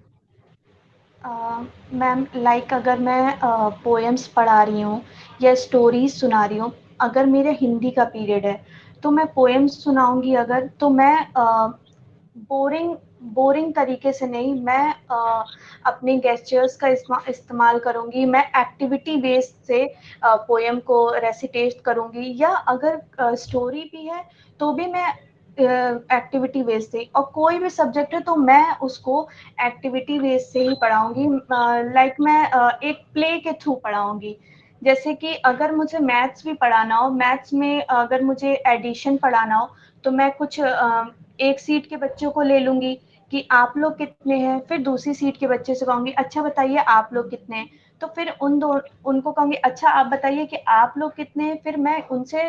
मैम, लाइक अगर मैं पोएम्स पढ़ा रही हूँ या स्टोरीज सुना रही हूँ, अगर मेरे हिंदी का पीरियड है तो मैं पोएम्स सुनाऊंगी। अगर तो मैं बोरिंग बोरिंग तरीके से नहीं, मैं अपने गेस्चर्स का इस्तेमाल करूंगी। मैं एक्टिविटी बेस्ड से पोएम को रेसिटेट करूंगी, या अगर स्टोरी भी है तो भी मैं एक्टिविटी बेस्ड से, और कोई भी सब्जेक्ट है तो मैं उसको एक्टिविटी बेस्ड से ही पढ़ाऊंगी। लाइक मैं एक प्ले के थ्रू पढ़ाऊंगी। जैसे कि अगर मुझे मैथ्स भी पढ़ाना हो, मैथ्स में अगर मुझे एडिशन पढ़ाना हो, तो मैं कुछ एक सीट के बच्चों को ले लूंगी कि आप लोग कितने हैं, फिर दूसरी सीट के बच्चे से कहूंगी अच्छा बताइए आप लोग कितने हैं, तो फिर उनको कहूंगी अच्छा आप बताइए कि आप लोग कितने हैं, फिर मैं उनसे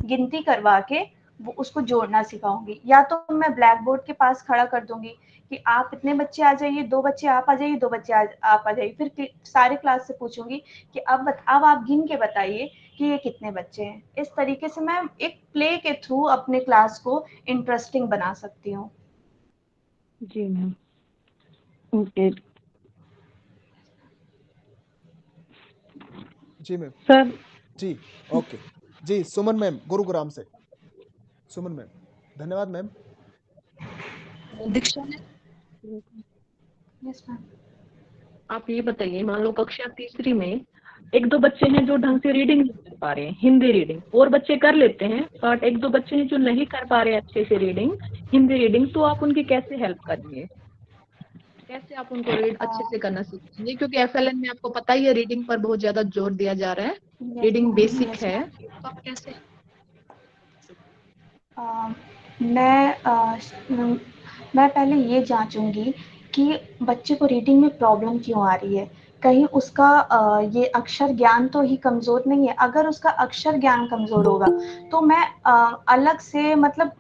गिनती करवा के वो उसको जोड़ना सिखाऊंगी। या तो मैं ब्लैक बोर्ड के पास खड़ा कर दूंगी कि आप इतने बच्चे आ जाइए, 2 बच्चे आप आ जाइए, 2 बच्चे आप आ जाइए, फिर सारे क्लास से पूछूंगी कि अब आप गिन के बताइए कि ये कितने बच्चे हैं। इस तरीके से मैं एक प्ले के थ्रू अपने क्लास को इंटरेस्टिंग बना सकती हूँ। जी मैम, ओके जी मैम। सर। जी, ओके। जी, सुमन मैम, गुरुग्राम से। सुमन मैम, धन्यवाद मैम। दीक्षा ने, यस मैम। आप ये बताइए, मान लो कक्षा तीसरी में एक दो बच्चे हैं जो ढंग से रीडिंग नहीं कर पा रहे हैं, हिंदी रीडिंग, और बच्चे कर लेते हैं, बट एक दो बच्चे हैं जो नहीं कर पा रहे हैं अच्छे से रीडिंग, हिंदी रीडिंग, तो आप उनकी कैसे हेल्प करेंगे? कैसे आप उनको रीड अच्छे से करना सिखाएंगे? क्योंकि एफएलएन में आपको पता ही है रीडिंग पर बहुत ज्यादा जोर दिया जा रहा है, yes reading ma'am. Basic yes है, मैम। तो आप कैसे? मैं मैं पहले ये जांचूंगी कि बच्चे को रीडिंग में प्रॉब्लम क्यों आ रही है। कहीं उसका ये अक्षर ज्ञान तो ही कमजोर नहीं है। अगर उसका अक्षर ज्ञान कमजोर होगा तो मैं अलग से, मतलब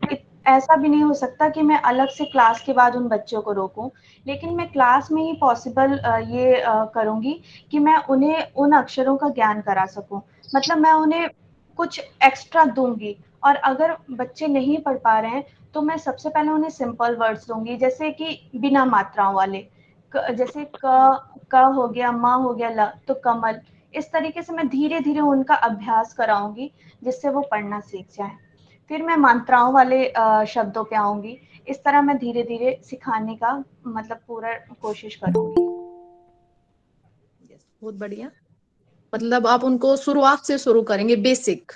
ऐसा भी नहीं हो सकता कि मैं अलग से क्लास के बाद उन बच्चों को रोकूं, लेकिन मैं क्लास में ही पॉसिबल ये करूंगी कि मैं उन्हें उन अक्षरों का ज्ञान करा सकूं। मतलब मैं उन्हें कुछ एक्स्ट्रा दूंगी, और अगर बच्चे नहीं पढ़ पा रहे हैं तो मैं सबसे पहले उन्हें सिंपल वर्ड्स दूंगी, जैसे कि बिना मात्राओं वाले, जैसे क हो गया, म हो गया, ल, तो कमल। इस तरीके से मैं धीरे धीरे उनका अभ्यास कराऊंगी जिससे वो पढ़ना सीख जाए। फिर मैं मात्राओं वाले शब्दों पे आऊंगी। इस तरह मैं धीरे धीरे सिखाने का मतलब पूरा कोशिश करूंगी। बहुत बढ़िया। मतलब आप उनको शुरुआत से शुरू करेंगे, बेसिक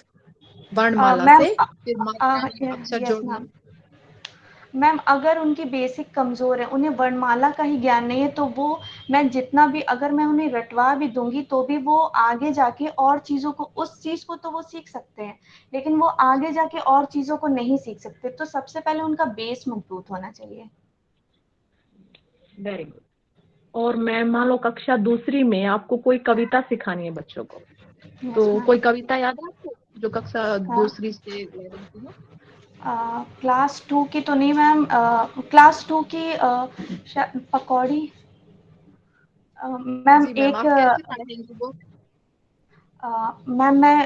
वर्णमाला मैम से, फिर मात्रा अक्षर यस जोड़ना। मैम। मैम अगर उनकी बेसिक कमजोर है, उन्हें वर्णमाला का ही ज्ञान नहीं है, तो वो मैं जितना भी, अगर मैं उन्हें रटवा भी दूंगी तो भी वो आगे जाके और चीजों को, उस चीज को तो वो सीख सकते हैं, लेकिन वो आगे जाके और चीजों को नहीं सीख सकते। तो सबसे पहले उनका बेस मजबूत होना चाहिए। Very good. और मैम मान लो कक्षा दूसरी में आपको कोई कविता सिखानी है बच्चों को, तो कोई कविता याद है आपको जो कक्षा दूसरी से 11th की हो? क्लास 2 की तो नहीं मैम। क्लास 2 की पकौड़ी मैम। जी मैम, एक आप कैसे पढ़ाएंगे वो? मैम मैं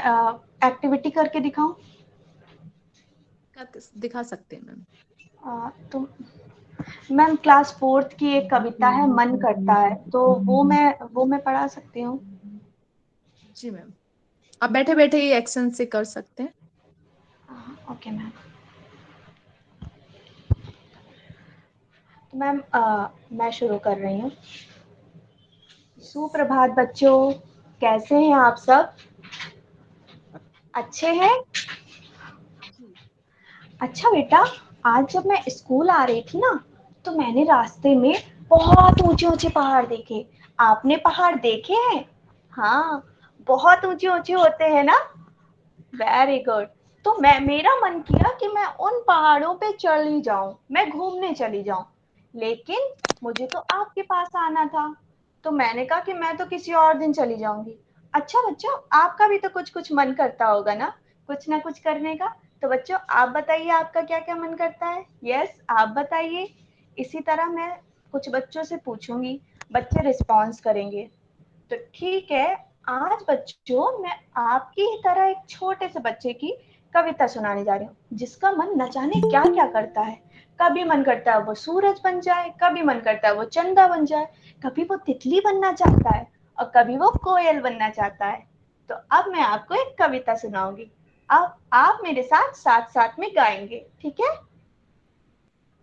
एक्टिविटी करके दिखाऊं? दिखा सकते हैं मैम। तो मैम क्लास 4th की एक कविता है, मन करता है, तो वो मैं पढ़ा सकती हूँ। जी मैम, आप बैठे बैठे ही एक्शन से कर सकते हैं। Okay ma'am. तो मैम मैं शुरू कर रही हूँ। सुप्रभात बच्चों, कैसे हैं आप सब? अच्छे हैं? अच्छा बेटा, आज जब मैं स्कूल आ रही थी ना, तो मैंने रास्ते में बहुत ऊंचे ऊंचे पहाड़ देखे। आपने पहाड़ देखे हैं? हाँ, बहुत ऊंचे ऊंचे होते हैं ना। Very good. तो मेरा मन किया कि मैं उन पहाड़ों पे चली जाऊं, मैं घूमने चली जाऊं, लेकिन मुझे तो आपके पास आना था, तो मैंने कहा कि मैं तो किसी और दिन चली जाऊंगी। अच्छा बच्चों, आपका भी तो कुछ कुछ मन करता होगा ना कुछ करने का। तो बच्चों आप बताइए, आपका क्या क्या मन करता है? यस, आप बताइए। इसी तरह मैं कुछ बच्चों से पूछूंगी, बच्चे रिस्पॉन्स करेंगे। तो ठीक है, आज बच्चों मैं आपकी ही तरह एक छोटे से बच्चे की कविता सुनाने जा रही हूँ, जिसका मन न जाने क्या क्या करता है। कभी मन करता है वो सूरज बन जाए, कभी मन करता है वो चंदा बन जाए, कभी वो तितली बनना चाहता है, और कभी वो कोयल बनना चाहता है। तो अब मैं आपको एक कविता सुनाऊंगी। अब आप मेरे साथ साथ साथ में गाएंगे, ठीक है?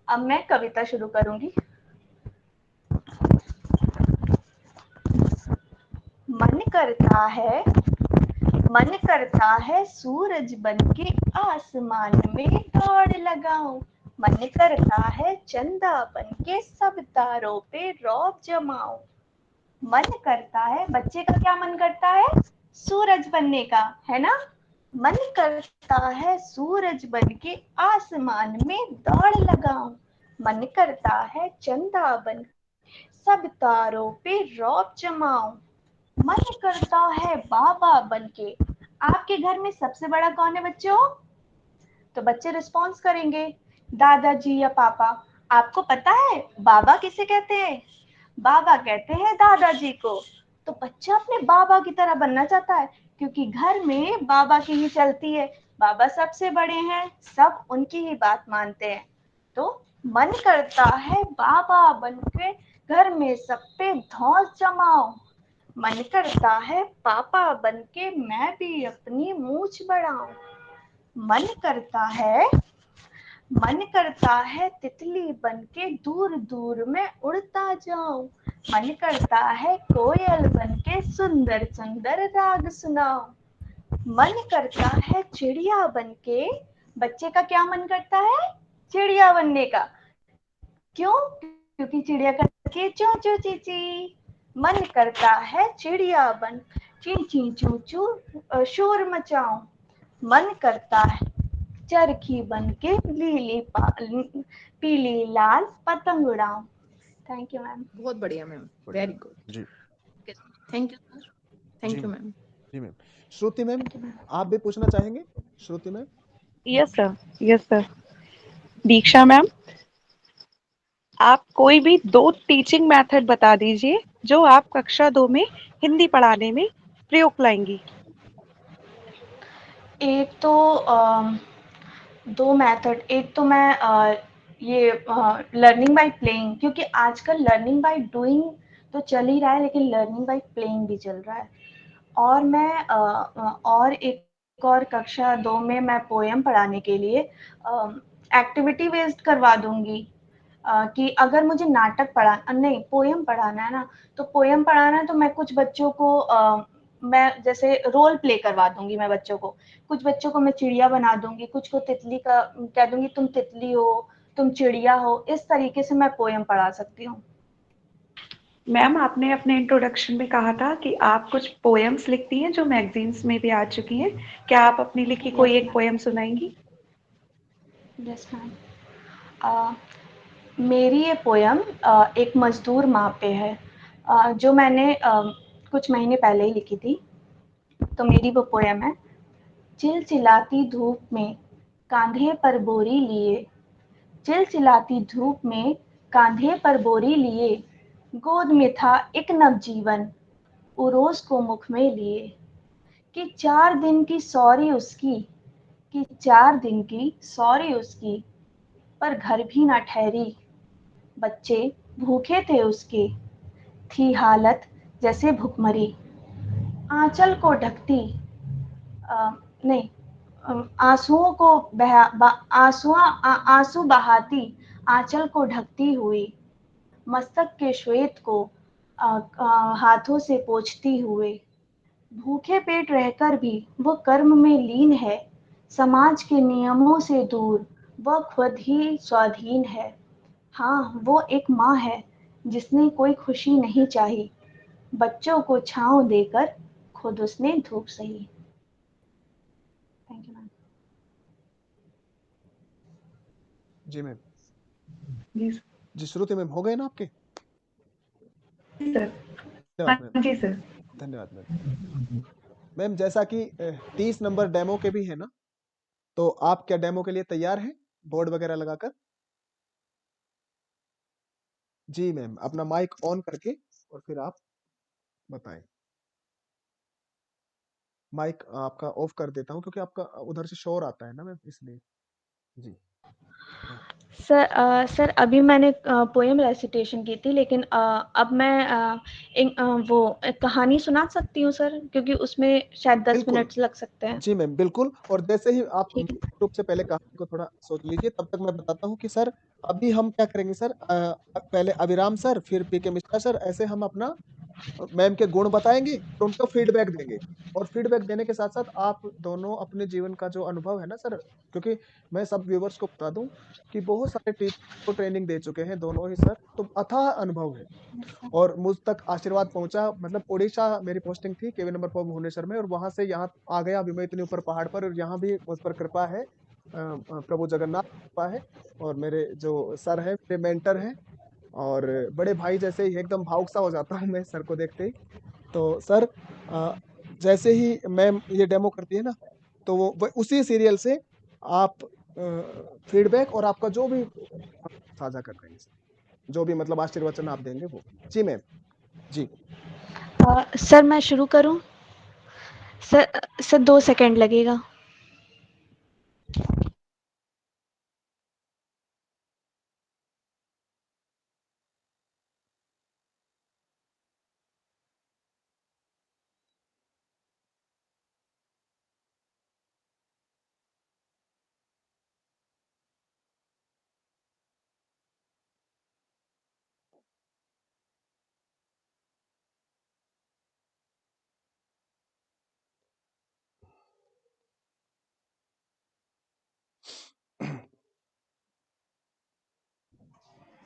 अब मैं कविता शुरू करूंगी। मन करता है सूरज बनके आसमान में दौड़ लगाऊं। मन करता है चंदा बनके सब तारों पे रौब जमाऊं। मन करता है, बच्चे का क्या मन करता है? सूरज बनने का, है ना? मन करता है सूरज बनके आसमान में दौड़ लगाऊं। मन करता है चंदा बन सब तारों पे रौब जमाऊं। मन करता है बाबा बनके। आपके घर में सबसे बड़ा कौन है बच्चों? तो बच्चे रिस्पॉन्स करेंगे, दादाजी या पापा। आपको पता है बाबा किसे कहते हैं? बाबा कहते हैं दादाजी को। तो बच्चा अपने बाबा की तरह बनना चाहता है, क्योंकि घर में बाबा की ही चलती है। बाबा सबसे बड़े हैं, सब उनकी ही बात मानते हैं। तो मन करता है बाबा बनके घर में सब पे धौंस जमाऊं। मन करता है पापा बनके मैं भी अपनी मूछ बढ़ाऊं। मन करता है मन करता है तितली बनके दूर दूर में उड़ता जाऊं। मन करता है कोयल बनके सुंदर सुंदर राग सुनाऊं। मन करता है चिड़िया बनके। बच्चे का क्या मन करता है? चिड़िया बनने का। क्यों? क्योंकि चिड़िया करके चू चू ची ची। मन करता है चिड़िया बन ची ची चू चू शोर मचाऊं। मन करता है चरखी बन के पीली लाल पतंग उड़ाऊं। Thank you ma'am. बहुत बढ़िया मैम, वेरी गुड। जी। Thank you sir. थैंक जी यू मैम। जी मैम। श्रुति मैम, आप भी पूछना चाहेंगे? Shruti ma'am. Yes sir, yes sir. Diksha ma'am, आप कोई भी 2 टीचिंग मेथड बता दीजिए जो आप कक्षा 2 में हिंदी पढ़ाने में प्रयोग लाएंगी। एक तो 2 मेथड, एक तो मैं ये लर्निंग बाय प्लेइंग, क्योंकि आजकल लर्निंग बाय डूइंग तो चल ही रहा है, लेकिन लर्निंग बाय प्लेइंग भी चल रहा है। और मैं और एक और कक्षा 2 में मैं पोएम पढ़ाने के लिए एक्टिविटी बेस्ड करवा दूँगी। कि अगर मुझे नाटक नहीं, पोएम पढ़ाना है ना, तो पोएम पढ़ाना है तो मैं कुछ बच्चों को मैं जैसे रोल प्ले करवा दूँगी मैं बच्चों को। कुछ बच्चों को मैं चिड़िया बना दूँगी, कुछ को तितली का कह दूँगी तुम तितली हो, तुम चिड़िया हो। इस तरीके से मैं पोएम पढ़ा सकती हूँ। मैम, आपने अपने इंट्रोडक्शन में कहा था कि आप कुछ पोएम्स लिखती हैं जो मैगजीन्स में भी आ चुकी हैं। क्या आप अपनी लिखी कोई एक पोएम सुनाएंगी? Yes ma'am. मेरी ये पोएम एक मज़दूर माँ पे है, जो मैंने कुछ महीने पहले ही लिखी थी। तो मेरी वो पोएम है। चिलचिलाती धूप में कांधे पर बोरी लिए, चिलचिलाती धूप में कांधे पर बोरी लिए, गोद में था एक नवजीवन, उरोस को मुख में लिए। कि 4 दिन की सॉरी उसकी, कि 4 दिन की सॉरी उसकी, पर घर भी ना ठहरी। बच्चे भूखे थे उसके, थी हालत जैसे भुखमरी। आंचल को ढकती नहीं, आंसुओं को आंसू बहाती, आंचल को ढकती हुई, मस्तक के श्वेत को हाथों से पोंछती हुए। भूखे पेट रहकर भी वो कर्म में लीन है, समाज के नियमों से दूर वह खुद ही स्वाधीन है। हाँ, वो एक माँ है जिसने कोई खुशी नहीं चाही, बच्चों को छाँव देकर खुद उसने धूप सही। Thank you ma'am. जी मैम। जी जी श्रुति मैम, हो गए ना आपके? सर। धन्यवाद मैम। हाँ जी सर। धन्यवाद मैम। मैम, जैसा कि 30 नंबर डेमो के भी है ना, तो आप क्या डेमो के लिए तैयार हैं बोर्ड वगैरह लगाकर? जी मैम, अपना माइक ऑन करके और फिर आप बताएं। माइक आपका ऑफ कर देता हूं क्योंकि आपका उधर से शोर आता है ना मैम, इसलिए। जी सर अभी मैंने पोएम रेसिटेशन की थी, लेकिन अब मैं वो एक कहानी सुना सकती हूँ सर, क्योंकि उसमें शायद 10 बिल्कुल। मिनट लग सकते हैं। जी मैम, बिल्कुल। और जैसे ही आप ठीक है। ग्रुप से पहले कहानी को थोड़ा सोच लीजिए, तब तक मैं बताता हूँ कि सर अभी हम क्या करेंगे सर। पहले अभिराम सर, फिर पीके मिश्रा सर, ऐसे हम अपना मैम के गुण बताएंगे और उनको फीडबैक देंगे। और फीडबैक देने के साथ साथ आप दोनों अपने जीवन का जो अनुभव है ना सर, क्योंकि मैं सब व्यूवर्स को बता दूं कि बहुत सारे टीचर को ट्रेनिंग दे चुके हैं दोनों ही सर, तो अथाह अनुभव है। और मुझ तक आशीर्वाद पहुंचा, मतलब उड़ीसा मेरी पोस्टिंग थी, केवी नंबर 4 भुवनेश्वर में, और वहां से यहाँ आ गया। अभी मैं इतने ऊपर पहाड़ पर, और यहाँ भी मुझ पर कृपा है, प्रभु जगन्नाथ कृपा है। और मेरे जो सर है, मेरे मेंटर हैं, और बड़े भाई जैसे ही एकदम भावुक सा हो जाता हूँ मैं सर को देखते ही। तो सर जैसे ही मैम ये डेमो करती है ना, तो वो उसी सीरियल से आप फीडबैक और आपका जो भी साझा कर रहे हैं, जो भी मतलब आशीर्वचन आप देंगे वो। जी मैम। जी सर मैं शुरू करूं? सर 2 सेकंड लगेगा।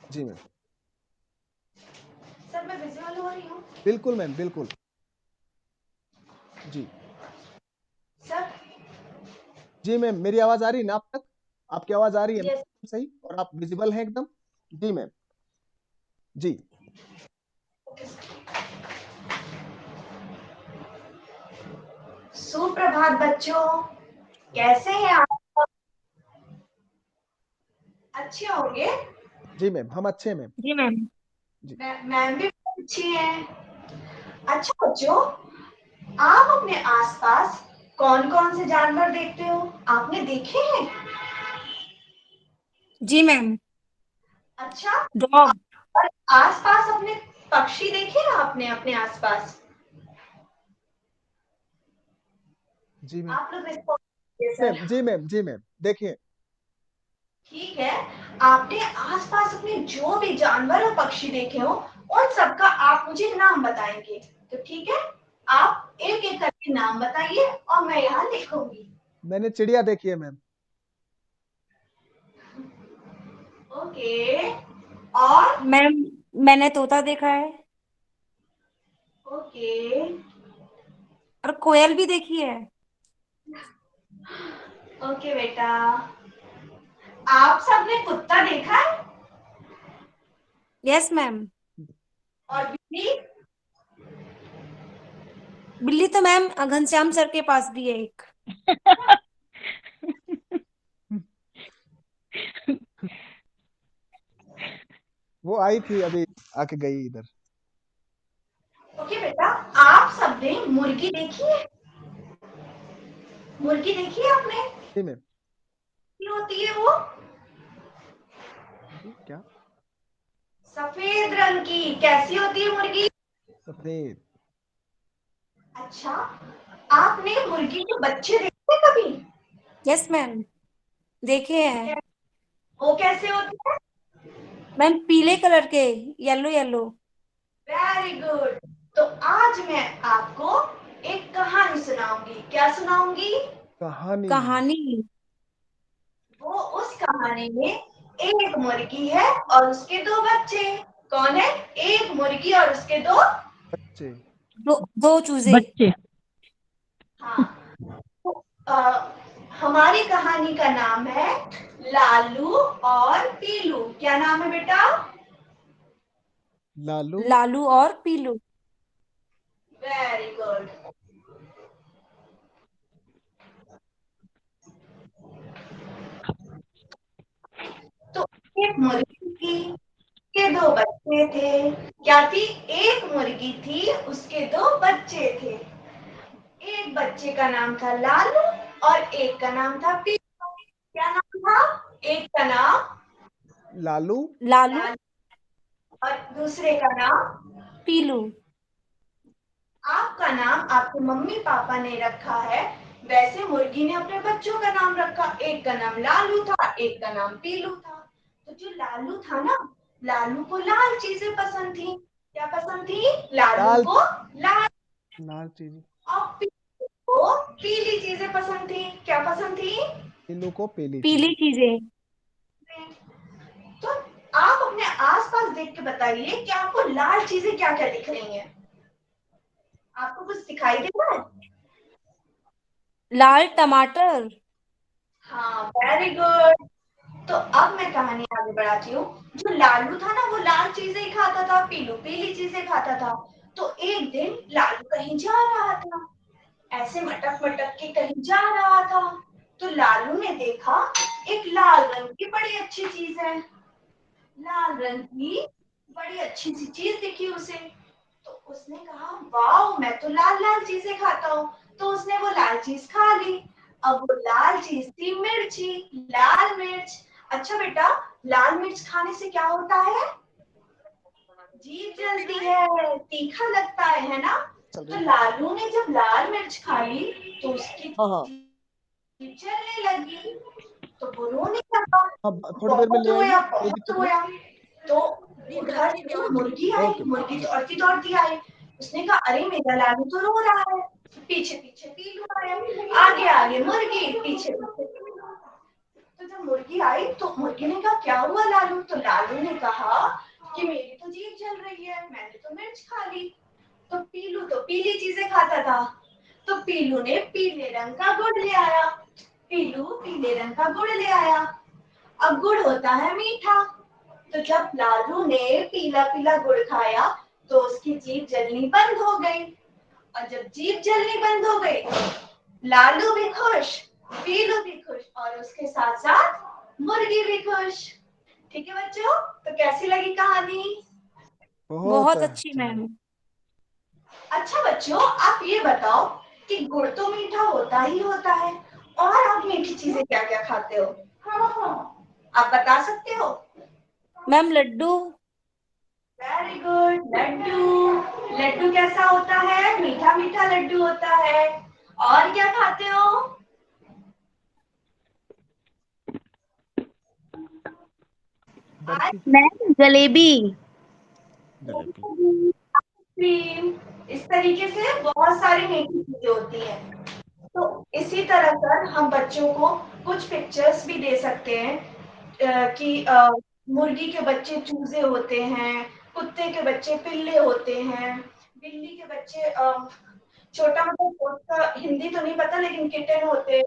जी मैम। सर मैं विजुअल हो रही हूँ? बिल्कुल मैम, बिल्कुल। जी सर जी मैम, मेरी आवाज आ रही है ना आप तक? आपकी आवाज आ रही है यस। मैम सही, और आप विजिबल हैं एकदम? जी मैम। जी सुप्रभात बच्चों, कैसे हैं आप? अच्छे होंगे। जी मैम, हम अच्छे हैं मैम। जी मैम। मैम भी बहुत अच्छी हैं। अच्छा बच्चों, आप अपने आसपास कौन कौन से जानवर देखते हो? आपने देखे हैं? जी मैम। अच्छा, डॉग। और आसपास अपने पक्षी देखे हैं आपने अपने आसपास? जी मैम। आप लोग रिस्पॉन्स सर। मैम जी मैम, जी मैम, देखिए। ठीक है, आपने आसपास अपने जो भी जानवर और पक्षी देखे हो उन सबका आप मुझे नाम बताएंगे। तो ठीक है, आप एक एक करके नाम बताइए और मैं यहाँ लिखूंगी। मैंने चिड़िया देखी है मैम। ओके, और? मैम मैंने तोता देखा है ओके, और कोयल भी देखी है। ओके बेटा। आप सबने कुत्ता देखा है? Yes ma'am. और बिल्ली? बिल्ली तो मैम घनश्याम सर के पास भी है एक। वो आई थी अभी, आके गई इधर। ओके बेटा, आप सबने मुर्गी देखी है? मुर्गी देखी है आपने? जी मैम। क्या होती है वो? जी क्या? सफेद रंग की। कैसी होती है मुर्गी? सफेद। अच्छा, आपने मुर्गी के बच्चे देखे कभी? यस मैम, देखे हैं। वो कैसे होते हैं? मैम पीले कलर के, येलो येलो। Very good. तो आज मैं आपको एक कहानी सुनाऊंगी। क्या सुनाऊंगी? कहानी। कहानी। वो उस कहानी में एक मुर्गी है और उसके दो बच्चे। कौन है? एक मुर्गी और उसके दो बच्चे। दो चूजे। बच्चे। हाँ। तो, हमारी कहानी का नाम है लालू और पीलू। क्या नाम है बेटा? लालू। लालू और पीलू। Very good. तो एक मुर्गी थी, के दो बच्चे थे। क्या थी? एक मुर्गी थी, उसके दो बच्चे थे। एक बच्चे का नाम था लालू और एक का नाम था पीलू। क्या नाम था? एक का नाम लालू। लालू लालू और दूसरे का नाम? पीलू। आपका नाम आपके मम्मी पापा ने रखा है, वैसे मुर्गी ने अपने बच्चों का नाम रखा। एक का नाम लालू था, एक का नाम पीलू था। तो जो लालू था ना, लालू को लाल चीजें पसंद थी। क्या पसंद थी? लालू लाल। को लाल। लाल चीज। और पीलू को पीली चीजें पसंद थी। क्या पसंद थी? पीलू को पीली चीज। पीली चीजें। तो आप अपने आसपास देख के बताइए कि आपको लाल चीजें क्या क्या दिख रही हैं? आपको कुछ दिखाई दे रहा है? लाल टमाटर। हाँ, वेरी गुड। तो अब मैं कहानी आगे बढ़ाती हूँ। जो लालू था ना, वो लाल चीजें ही खाता था, पीलू पीली चीजें खाता था। तो एक दिन लालू कहीं जा रहा था, ऐसे मटक मटक के कहीं जा रहा था। तो लालू ने देखा एक लाल रंग की बड़ी अच्छी चीज है। लाल रंग की बड़ी अच्छी सी चीज दिखी उसे। तो उसने कहा, वाह, मैं तो लाल लाल चीजें खाता हूँ। तो उसने वो लाल चीज खा ली। अब वो लाल चीज थी मिर्ची, लाल मिर्च। अच्छा बेटा, लाल मिर्च खाने से क्या होता है? जीभ जलती है, तीखा लगता है ना? चल तो रही। लालू ने जब लाल मिर्च खा ली तो उसकी हाँ हाँ। जीभ जलने लगी। तो वो रोने लगा। हाँ, थोड़ी देर में बहुत ले आएंगे, रोया, कोई बहुत दिक्कत नहीं। रोया। तो उधर से मुर्गी आई, ओके। मुर्गी दौड़ती दौड़ती आई। उसने कहा, अरे मेरा लालू तो रो रहा है। पीछे पीछे पीलू आया, आगे आगे मुर्गी, पीछे पीछे पीलू। तो जब मुर्गी आई तो मुर्गी ने कहा, क्या हुआ लालू? तो लालू ने कहा कि मेरी तो जीभ जल रही है, मैंने तो मिर्च खा ली। तो पीलू तो पीली चीजें खाता था। तो पीलू ने पीले रंग का गुड़ ले आया। पीलू पीले रंग का गुड़ ले आया। अब गुड़ होता है मीठा। तो जब लालू ने पीला पीला गुड़ खाया तो उसकी जीभ जलनी बंद हो गई। और जब जीभ जलनी बंद हो गई, लालू भी खुश, पीलू भी खुश और उसके साथ साथ मुर्गी भी खुश। ठीक है बच्चों, तो कैसी लगी कहानी? बहुत अच्छी मैम। अच्छा बच्चों, आप ये बताओ कि गुड़ तो मीठा होता ही होता है, और आप मीठी चीजें क्या क्या खाते हो? आप बता सकते हो? Ma'am laddu. Very good, laddu. Laddu कैसा होता है? मीठा मीठा लड्डू होता है। और क्या खाते हो? बर्फी। मैम जलेबी। जलेबी। क्रीम। इस तरीके से बहुत सारी मीठी चीजें होती हैं। तो इसी तरह कर हम बच्चों को कुछ पिक्चर्स भी दे सकते हैं कि मुर्गी के बच्चे चूजे होते हैं, कुत्ते के बच्चे पिल्ले होते हैं, बिल्ली के बच्चे छोटा मतलब उसका हिंदी तो नहीं पता लेकिन किटन होते हैं,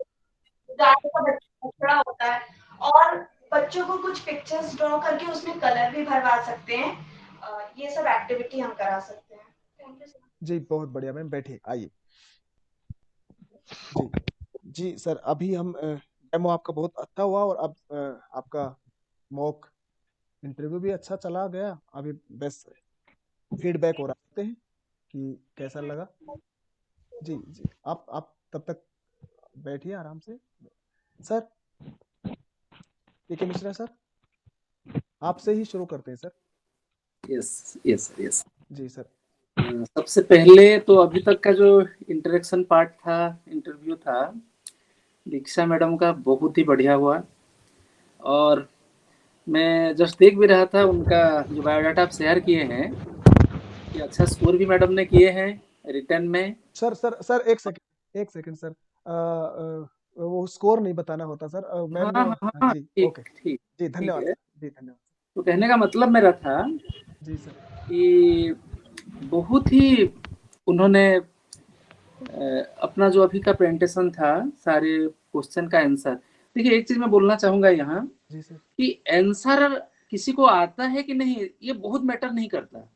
गाय का बच्चा बछड़ा होता है। और बच्चों को कुछ पिक्चर्स ड्रॉ करके उसमें कलर भी भरवा सकते हैं। ये सब एक्टिविटी हम करा सकते हैं। Thank you sir. जी बहुत बढ़िया मैम, बैठिए आइए। जी जी सर, अभी हम डेमो आपका बहुत अच्छा हुआ, और अब आपका मॉक इंटरव्यू भी अच्छा चला गया। अभी बस फीडबैक हो रहा है कि कैसा लगा। जी जी, आप तब तक बैठिए आराम से। सर पीके मिश्रा सर, आपसे ही शुरू करते हैं sir. Yes yes sir, yes. जी सर। सबसे पहले तो अभी तक का जो इंटरेक्शन पार्ट था, इंटरव्यू था, दीक्षा मैडम का बहुत ही बढ़िया हुआ। और मैं जस्ट देख भी रहा था उनका जो बायोडाटा आप शेयर किए हैं, कि अच्छा स्कोर भी मैडम ने किए हैं रिटर्न में। सर सर सर एक सेकंड सर, वो स्कोर नहीं बताना होता सर, मैम हाँ ने। हाँ हाँ हाँ हाँ, जी, ठीक ओके। ठीक जी ठीक धन्यवाद है। सर, जी धन्यवाद। तो कहने का मतलब मेरा था जी सर। कि बहुत ही उन्होंने अपना जो अभी का प्रेजेंटेशन था, सारे क्वेश्चन का आंसर। देखिए एक चीज मैं बोलना चाहूंगा यहाँ, जी सर। कि आंसर किसी को आता है कि नहीं ये बहुत मैटर नहीं करता।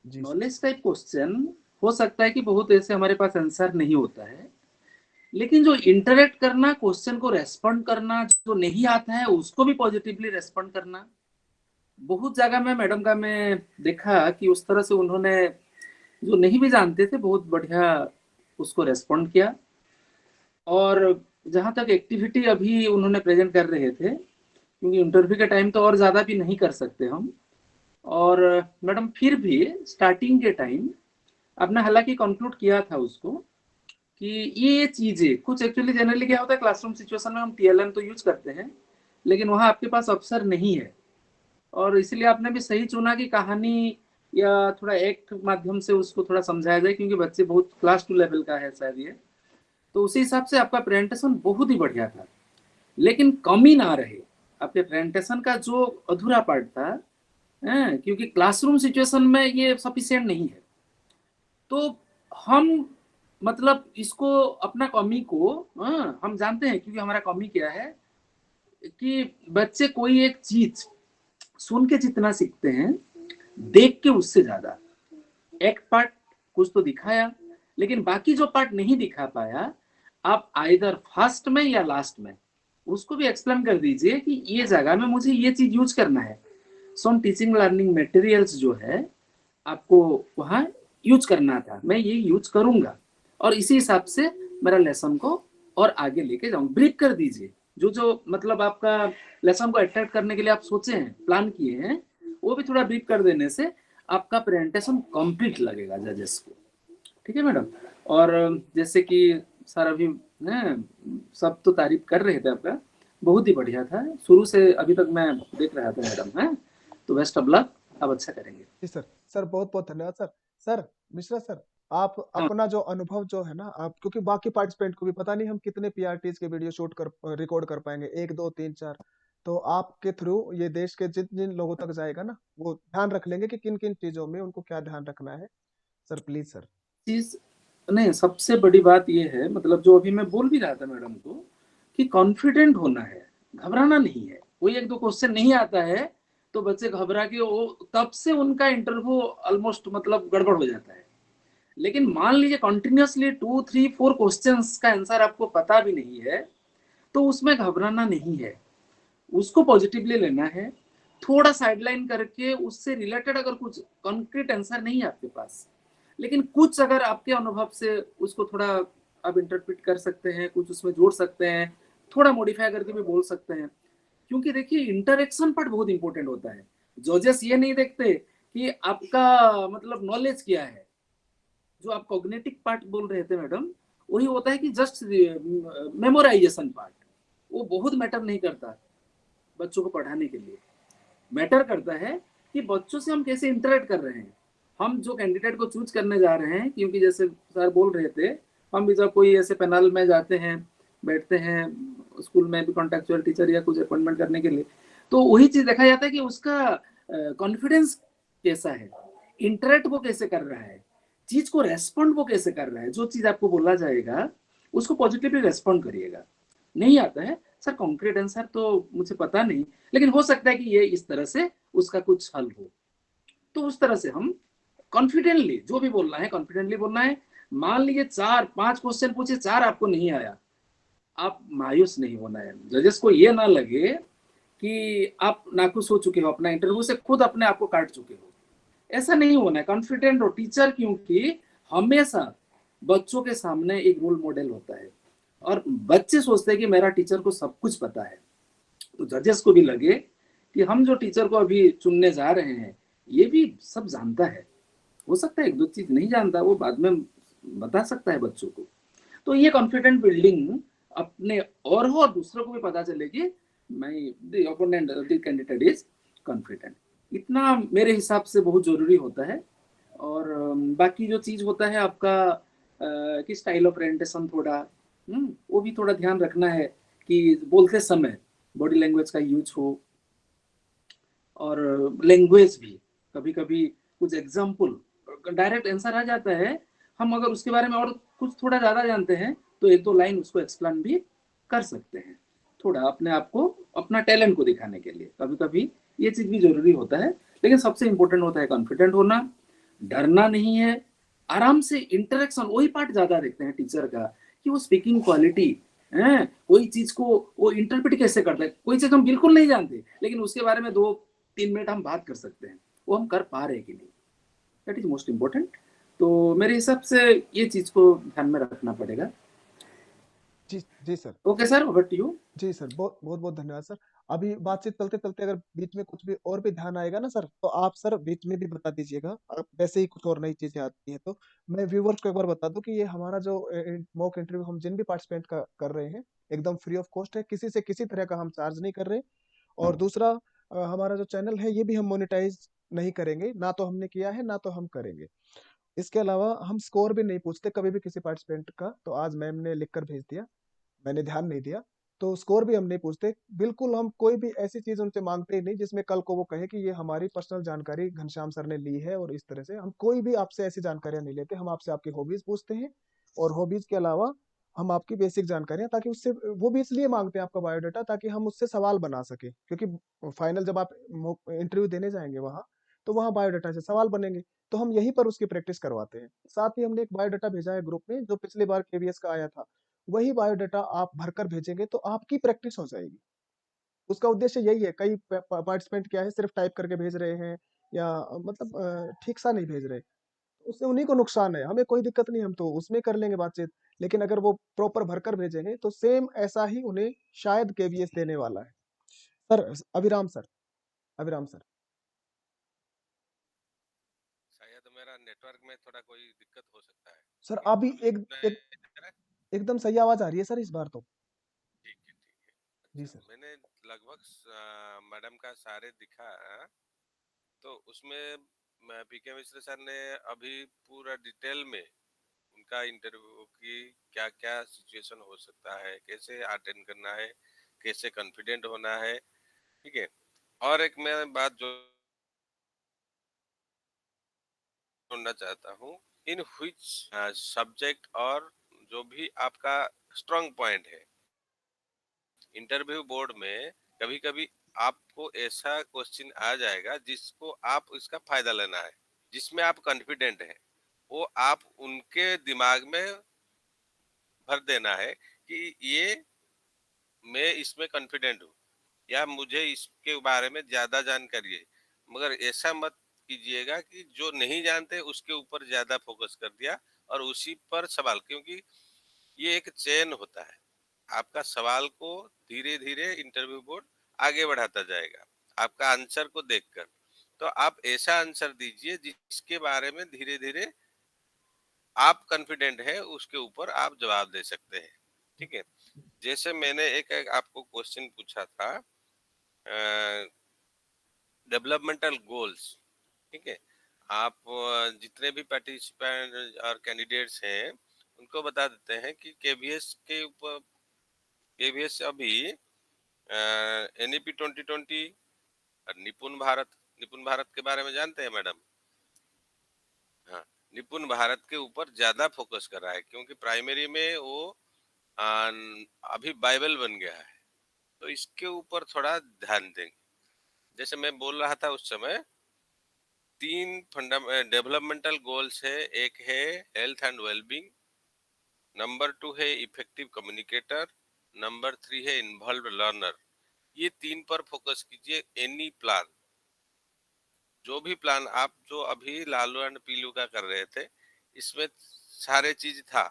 जी सर। नॉलेज टाइप क्वेश्चन हो सकता है कि बहुत ऐसे हमारे पास आंसर नहीं होता है, लेकिन जो इंटरेक्ट करना, क्वेश्चन को रेस्पॉन्ड करना, जो नहीं आता है उसको भी पॉजिटिवली रेस्पॉन्ड करना, बहुत जगह में मैडम का मैं देखा कि उस तरह से उन्होंने जो नहीं भी जानते थे बहुत बढ़िया उसको रेस्पॉन्ड किया। और जहां तक एक्टिविटी अभी उन्होंने प्रेजेंट कर रहे थे, क्योंकि इंटरव्यू के टाइम तो और ज्यादा भी नहीं कर सकते हम, और मैडम फिर भी स्टार्टिंग के टाइम आपने हालांकि कंक्लूड किया था उसको, कि ये चीजें कुछ एक्चुअली जनरली क्या होता है क्लासरूम सिचुएशन में हम टीएलएम तो यूज करते हैं, लेकिन वहां आपके पास अवसर नहीं है, और इसलिए आपने भी सही चुना कि कहानी या थोड़ा एक माध्यम से उसको थोड़ा समझाया जाए, क्योंकि बच्चे बहुत क्लास 2 लेवल का है शायद ये। तो उसी हिसाब से आपका प्रेजेंटेशन बहुत ही बढ़िया था, लेकिन कमी ना रहे आपके प्रेजेंटेशन का जो अधूरा पार्ट था, क्योंकि क्लासरूम सिचुएशन में ये सफिशिएंट नहीं है। तो हम मतलब इसको अपना कमी को, हम जानते हैं क्योंकि हमारा कमी क्या है, कि बच्चे कोई एक चीज सुन के जितना सीखते हैं, देख के उससे ज्यादा। एक पार्ट कुछ तो दिखाया, लेकिन बाकी जो पार्ट नहीं दिखा पाया, आप आइदर फर्स्ट में या लास्ट में उसको भी एक्सप्लेन कर दीजिए कि ये जगह में मुझे ये चीज यूज करना है। सम टीचिंग लर्निंग मटेरियल्स जो है आपको वहां यूज करना था, मैं ये यूज करूंगा, और इसी हिसाब से मेरा लेसन को और आगे लेके जाऊं। ब्रीफ कर दीजिए जो जो मतलब आपका लेसन को अट्रैक्ट करने के लिए आप सोचे हैं, प्लान किए हैं, वो भी थोड़ा ब्रीफ कर देने से आपका प्रेजेंटेशन कंप्लीट लगेगा जजेस को। ठीक है मैडम। और जैसे कि सर अभी सब तो तारीफ कर रहे थे आपका, बहुत ही बढ़िया था शुरू से अभी तक मैं देख रहा था मैडम। है तो बेस्ट ऑफ लक, आप अच्छा करेंगे। जी सर। सर बहुत बहुत धन्यवाद सर। सर मिश्रा सर, आप हाँ। अपना जो अनुभव जो है ना, आप क्योंकि बाकी पार्टिसिपेंट को भी पता नहीं हम कितने पीआरटीज के वीडियो शूट कर रिकॉर्ड कर पाएंगे, 1 2 3 4, तो आपके थ्रू ये देश के जिन जिन लोगों तक जाएगा ना, वो ध्यान रख लेंगे कि किन किन चीजों में उनको क्या ध्यान रखना है। Sir please sir. चीज नहीं, सबसे बड़ी बात यह है, मतलब जो अभी मैं बोल भी रहा था मैडम को, कि कॉन्फिडेंट होना है, घबराना नहीं है। कोई एक दो क्वेश्चन नहीं आता है तो बच्चे घबरा के वो तब से उनका इंटरव्यू ऑलमोस्ट मतलब गड़बड़ हो जाता है। लेकिन मान लीजिए कंटिन्यूअसली 2, 3, 4 क्वेश्चंस का आंसर आपको पता भी नहीं है, तो उसमें घबराना नहीं है, उसको पॉजिटिवली लेना है। थोड़ा साइडलाइन करके उससे रिलेटेड अगर कुछ कंक्रीट आंसर नहीं है आपके पास, लेकिन कुछ अगर आपके अनुभव से उसको थोड़ा आप इंटरप्रेट कर सकते हैं, कुछ उसमें जोड़ सकते हैं, थोड़ा मॉडिफाई करके भी बोल सकते हैं। क्योंकि देखिए इंटरेक्शन पार्ट बहुत इंपॉर्टेंट होता है। जजेस ये नहीं देखते कि आपका मतलब नॉलेज क्या है, जो आप कॉग्निटिव पार्ट बोल रहे थे मैडम, वही होता है कि जस्ट मेमोराइजेशन पार्ट, वो बहुत मैटर नहीं करता बच्चों को पढ़ाने के लिए। मैटर करता है कि बच्चों से हम कैसे इंटरेक्ट कर रहे हैं, हम जो कैंडिडेट को चूज करने जा रहे हैं। क्योंकि जैसे सर बोल रहे थे, हम भी जब कोई ऐसे पैनल में जाते हैं, बैठते हैं, स्कूल में भी कॉन्टेक्चुअल टीचर या कुछ अपॉइंटमेंट करने के लिए, तो वही चीज देखा जाता है कि उसका कॉन्फिडेंस कैसा है, इंटरेक्ट वो कैसे कर रहा है, चीज को रेस्पॉन्ड वो कैसे कर रहा है। जो चीज आपको बोला जाएगा उसको पॉजिटिवली रेस्पॉन्ड करिएगा। नहीं आता है सर कॉन्क्रीट आंसर तो मुझे पता नहीं, लेकिन हो सकता है कि ये इस तरह से उसका कुछ हल हो, तो उस तरह से हम कॉन्फिडेंटली जो भी बोलना है कॉन्फिडेंटली बोलना है। मान लीजिए 4-5 क्वेश्चन पूछे, 4 आपको नहीं आया, आप मायूस नहीं होना है। जजेस को ये ना लगे कि आप नाखुश हो चुके हो, अपना इंटरव्यू से खुद अपने आप को काट चुके हो, ऐसा नहीं होना है। कॉन्फिडेंट हो टीचर, क्योंकि हमेशा बच्चों के सामने एक रोल मॉडल होता है और बच्चे सोचते हैं कि मेरा टीचर को सब कुछ पता है। तो जजेस को भी लगे कि हम जो टीचर को अभी चुनने जा रहे हैं ये भी सब जानता है, हो सकता है एक दो चीज नहीं जानता, वो बाद में बता सकता है बच्चों को। तो ये कॉन्फिडेंट बिल्डिंग अपने और हो और दूसरों को भी पता चले कि मैं the opponent the candidate is confident. इतना मेरे हिसाब से बहुत जरूरी होता है। और बाकी जो चीज होता है आपका कि स्टाइल ऑफ प्रेजेंटेशन थोड़ा वो भी थोड़ा ध्यान रखना है कि बोलते समय बॉडी लैंग्वेज का यूज हो, और लैंग्वेज भी कभी कभी कुछ एग्जाम्पल डायरेक्ट आंसर आ जाता है, हम अगर उसके बारे में और कुछ थोड़ा ज्यादा जानते हैं तो एक दो लाइन उसको एक्सप्लेन भी कर सकते हैं, थोड़ा अपने आप को अपना टैलेंट को दिखाने के लिए। कभी कभी ये चीज भी जरूरी होता है, लेकिन सबसे इंपॉर्टेंट होता है कॉन्फिडेंट होना, डरना नहीं है, आराम से इंटरेक्शन। वही पार्ट ज्यादा देखते हैं टीचर का कि वो स्पीकिंग क्वालिटी है, कोई चीज को वो इंटरप्रेट कैसे करता है। कोई चीज हम बिल्कुल नहीं जानते लेकिन उसके बारे में 2-3 मिनट हम बात कर सकते हैं, वो हम कर पा रहे हैं कि नहीं, दैट इज मोस्ट इम्पोर्टेंट। तो मेरे हिसाब से ये चीज को ध्यान में रखना पड़ेगा। जी जी sir. Okay sir, over to you. जी सर, बहुत बहुत बहुत धन्यवाद सर। अभी बातचीत चलते चलते अगर बीच में कुछ भी और भी ध्यान आएगा ना सर, तो आप सर बीच में भी बता दीजिएगा। वैसे ही कुछ और नई चीजें आती हैं तो मैं व्यूवर्स को एक बार बता दूं कि ये हमारा जो मॉक इंटरव्यू हम जिन भी पार्टिसिपेंट का कर रहे हैं एकदम फ्री ऑफ कॉस्ट है, किसी से किसी तरह का हम चार्ज नहीं कर रहे। और दूसरा हमारा जो चैनल है ये भी हम मोनेटाइज नहीं करेंगे, ना तो हमने किया है ना तो हम करेंगे। इसके अलावा हम स्कोर भी नहीं पूछते कभी भी किसी पार्टिसिपेंट का। तो आज मैम ने लिख कर भेज दिया, मैंने ध्यान नहीं दिया, तो स्कोर भी हम नहीं पूछते बिल्कुल। हम कोई भी ऐसी चीज उनसे मांगते ही नहीं जिसमें कल को वो कहे कि ये हमारी पर्सनल जानकारी घनश्याम सर ने ली है। और इस तरह से हम कोई भी आपसे ऐसी जानकारियां नहीं लेते। हम आपसे आपकी हॉबीज पूछते हैं और हॉबीज के अलावा हम आपकी बेसिक जानकारियां, ताकि उससे वो भी इसलिए मांगते हैं आपका बायोडाटा ताकि हम उससे सवाल बना सके। क्योंकि फाइनल जब आप इंटरव्यू देने जाएंगे वहां, तो वहां बायोडाटा से सवाल बनेंगे, तो हम यहीं पर उसकी प्रैक्टिस करवाते हैं। साथ ही हमने एक बायोडाटा भेजा है ग्रुप में जो पिछली बार केवीएस का आया था, वही बायोडाटा आप भरकर भेजेंगे तो आपकी प्रैक्टिस हो जाएगी। उसका उद्देश्य यही है। कई पार्टिसिपेंट क्या है सिर्फ टाइप करके भेज रहे हैं या मतलब ठीक सा नहीं भेज रहे, उससे उन्हीं को नुकसान है, हमें कोई दिक्कत नहीं, हम तो उसमें कर लेंगे बातचीत। लेकिन अगर वो प्रॉपर भरकर भेजेंगे तो सेम ऐसा ही उन्हें शायद केवीएस देने वाला है। Sir Abhiram sir, Abhiram sir. शायद मेरा नेटवर्क में थोड़ा कोई दिक्कत हो सकता है। सर ठीक है, अभी अभी एकदम सही आवाज आ रही है सर इस बार तो। ठीक है ठीक है। जी अच्छा, सर। मैंने लगभग मैडम का सारे दिखा, तो उसमें पीके मिश्र सर ने अभी पूरा डिटेल में उनका इंटरव्यू की क्या क्या सिचुएशन हो सकता है, कैसे अटेंड करना है, कैसे कॉन्फिडेंट होना है। ठीक है, और एक मैं बात जोड़ना चाहता हूँ, इन व्हिच सब्जेक्ट और जो भी आपका स्ट्रांग पॉइंट है। इंटरव्यू बोर्ड में कभी कभी आपको ऐसा क्वेश्चन आ जाएगा जिसको आप इसका फायदा लेना है, जिसमें आप कॉन्फिडेंट है। वो आप उनके दिमाग में भर देना है कि ये मैं इसमें कॉन्फिडेंट हूँ या मुझे इसके बारे में ज्यादा जानकारी है। मगर ऐसा मत कीजिएगा कि जो नहीं जानते उसके ऊपर ज्यादा फोकस कर दिया और उसी पर सवाल, क्योंकि ये एक चेन होता है। आपका सवाल को धीरे धीरे इंटरव्यू बोर्ड आगे बढ़ाता जाएगा आपका आंसर को देखकर। तो आप ऐसा आंसर दीजिए जिसके बारे में धीरे धीरे आप कॉन्फिडेंट है, उसके ऊपर आप जवाब दे सकते हैं। ठीक है, जैसे मैंने एक आपको क्वेश्चन पूछा था डेवलपमेंटल गोल्स। ठीक है, आप जितने भी पार्टिसिपेंट और कैंडिडेट्स हैं उनको बता देते हैं कि केवीएस के ऊपर, केवीएस अभी एनईपी 2020 और निपुण भारत के बारे में जानते हैं मैडम? हाँ, निपुण भारत के ऊपर ज्यादा फोकस कर रहा है क्योंकि प्राइमरी में वो अभी बाइबल बन गया है, तो इसके ऊपर थोड़ा ध्यान देंगे। जैसे मैं बोल रहा था उस समय 3 डेवलपमेंटल गोल्स है। एक है हेल्थ एंड वेलबींग, नंबर 2 है इफेक्टिव कम्युनिकेटर, नंबर 3 है इन्वॉल्व लर्नर। ये 3 पर फोकस कीजिए। एनी प्लान, जो भी प्लान आप जो अभी लालू एंड पीलू का कर रहे थे, इसमें सारे चीज था,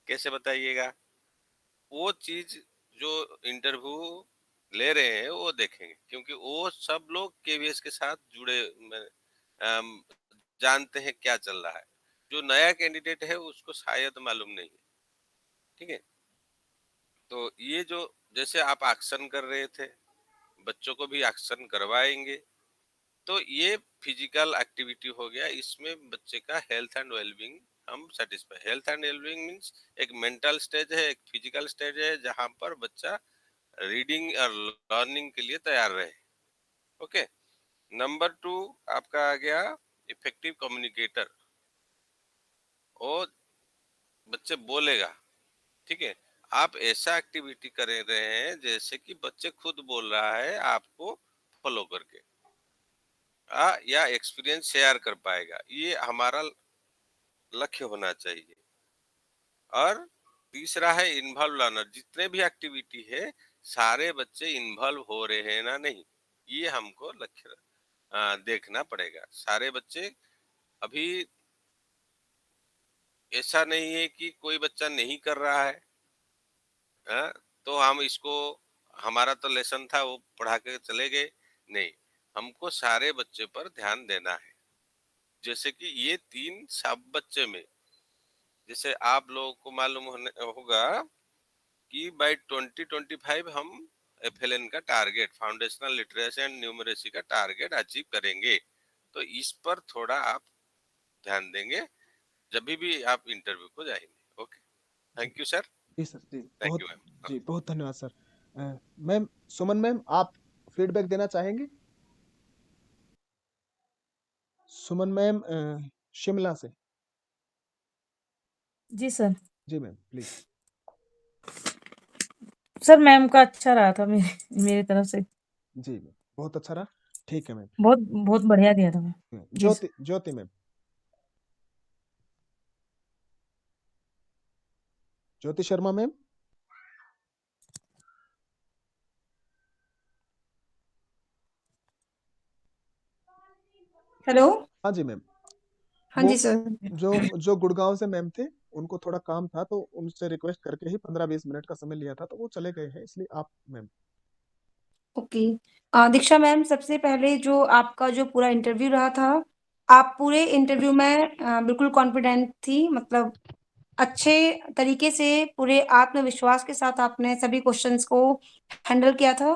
कैसे बताइएगा? वो चीज जो इंटरव्यू ले रहे हैं वो देखेंगे, क्योंकि वो सब लोग केवीएस के साथ जुड़े जानते हैं क्या चल रहा है। जो नया कैंडिडेट है उसको शायद मालूम नहीं है। ठीक है, तो ये जो जैसे आप एक्शन कर रहे थे, बच्चों को भी एक्शन करवाएंगे, तो ये फिजिकल एक्टिविटी हो गया। इसमें बच्चे का हेल्थ एंड वेलबींग हम satisfy. Health and wellbeing means एक मेंटल स्टेज है, एक फिजिकल स्टेज है, जहां पर बच्चा रीडिंग और लर्निंग के लिए तैयार रहे। ओके, नंबर 2 आपका आ गया इफेक्टिव कम्युनिकेटर, और बच्चे बोलेगा। ठीक है, आप ऐसा एक्टिविटी कर रहे हैं जैसे कि बच्चे खुद बोल रहा है आपको फॉलो करके, या एक्सपीरियंस शेयर कर पाएगा। ये हमारा लक्ष्य होना चाहिए। और तीसरा है इन्वॉल्व लर्नर। जितने भी एक्टिविटी है सारे बच्चे इन्वॉल्व हो रहे हैं ना नहीं, ये हमको लक्ष्य देखना पड़ेगा। सारे बच्चे, अभी ऐसा नहीं है कि कोई बच्चा नहीं कर रहा है, तो हम इसको, हमारा तो लेसन था वो पढ़ा के चले गए, नहीं, हमको सारे बच्चे पर ध्यान देना है। जैसे कि ये 3 सब बच्चे में, जैसे आप लोगों को मालूम होगा कि बाय 2025 हम एफएलएन का target, foundational literacy and numeracy का टारगेट अचीव करेंगे। तो इस पर थोड़ा आप ध्यान देंगे जब भी आप इंटरव्यू को जाएंगे। Okay, thank you sir. जी सर, जी थैंक यू मैम। जी बहुत धन्यवाद सर। मैम सुमन मैम, आप फीडबैक देना चाहेंगे? सुमन मैम शिमला से। जी सर। जी मैम प्लीज। सर मैम का अच्छा रहा था मेरी तरफ से। जी मैम बहुत अच्छा रहा। ठीक है मैम। बहुत बहुत बढ़िया दिया था मैम। ज्योति ma'am, Jyoti Sharma ma'am. Hello. हाँ जी मैम। हाँ वो जी सर। जो गुड़गांव से मैम थे, उनको थोड़ा काम था तो उनसे रिक्वेस्ट करके ही 15-20 मिनट का समय लिया था, तो वो चले गए हैं, इसलिए आप मैम। ओके, दीक्षा मैम, सबसे पहले जो आपका जो पूरा इंटरव्यू रहा था, आप पूरे इंटरव्यू में बिल्कुल कॉन्फिडेंट थी, मतलब अच्छे तरीके से पूरे आत्मविश्वास के साथ आपने सभी क्वेश्चंस को हैंडल किया था।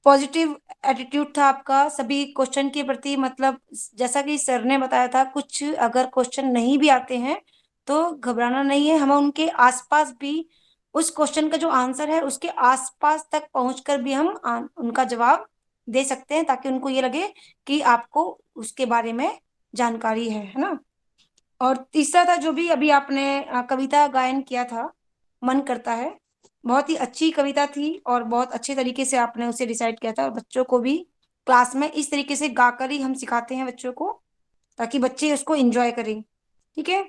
पॉजिटिव एटीट्यूड था आपका सभी क्वेश्चन के प्रति, मतलब जैसा कि सर ने बताया था, कुछ अगर क्वेश्चन नहीं भी आते हैं तो घबराना नहीं है, हम उनके आसपास भी उस क्वेश्चन का जो आंसर है उसके आसपास तक पहुंचकर भी हम उनका जवाब दे सकते हैं, ताकि उनको ये लगे कि आपको उसके बारे में जानकारी है ना। और तीसरा था जो भी अभी आपने कविता गायन किया था, मन करता है, बहुत ही अच्छी कविता थी और बहुत अच्छे तरीके से आपने उसे डिसाइड किया था। और बच्चों को भी क्लास में इस तरीके से गाकर ही हम सिखाते हैं बच्चों को, ताकि बच्चे उसको एंजॉय करें। ठीक है।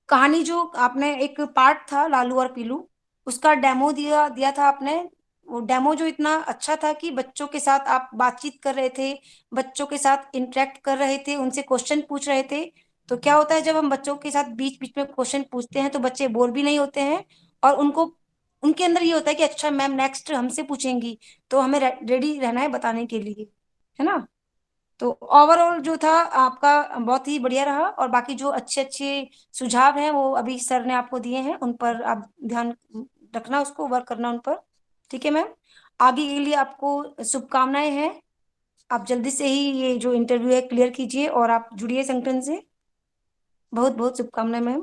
कहानी जो आपने एक पार्ट था लालू और पीलू, उसका डेमो दिया था आपने। वो डेमो जो इतना अच्छा था कि बच्चों के साथ आप बातचीत कर रहे थे, बच्चों के साथ इंटरेक्ट कर रहे थे, उनसे क्वेश्चन पूछ रहे थे। तो क्या होता है, जब हम बच्चों के साथ बीच बीच में क्वेश्चन पूछते हैं तो बच्चे बोर भी नहीं होते हैं, और उनको उनके अंदर ये होता है कि अच्छा मैम नेक्स्ट हमसे पूछेंगी, तो हमें रेडी रहना है बताने के लिए, है ना। तो ओवरऑल जो था आपका बहुत ही बढ़िया रहा, और बाकी जो अच्छे अच्छे सुझाव हैं वो अभी सर ने आपको दिए हैं, उन पर आप ध्यान रखना, उसको वर्क करना उन पर। ठीक है मैम, आगे के लिए आपको शुभकामनाएं हैं। आप जल्दी से ही ये जो इंटरव्यू है क्लियर कीजिए, और आप जुड़िए संगठन से। बहुत बहुत शुभकामनाएं मैम,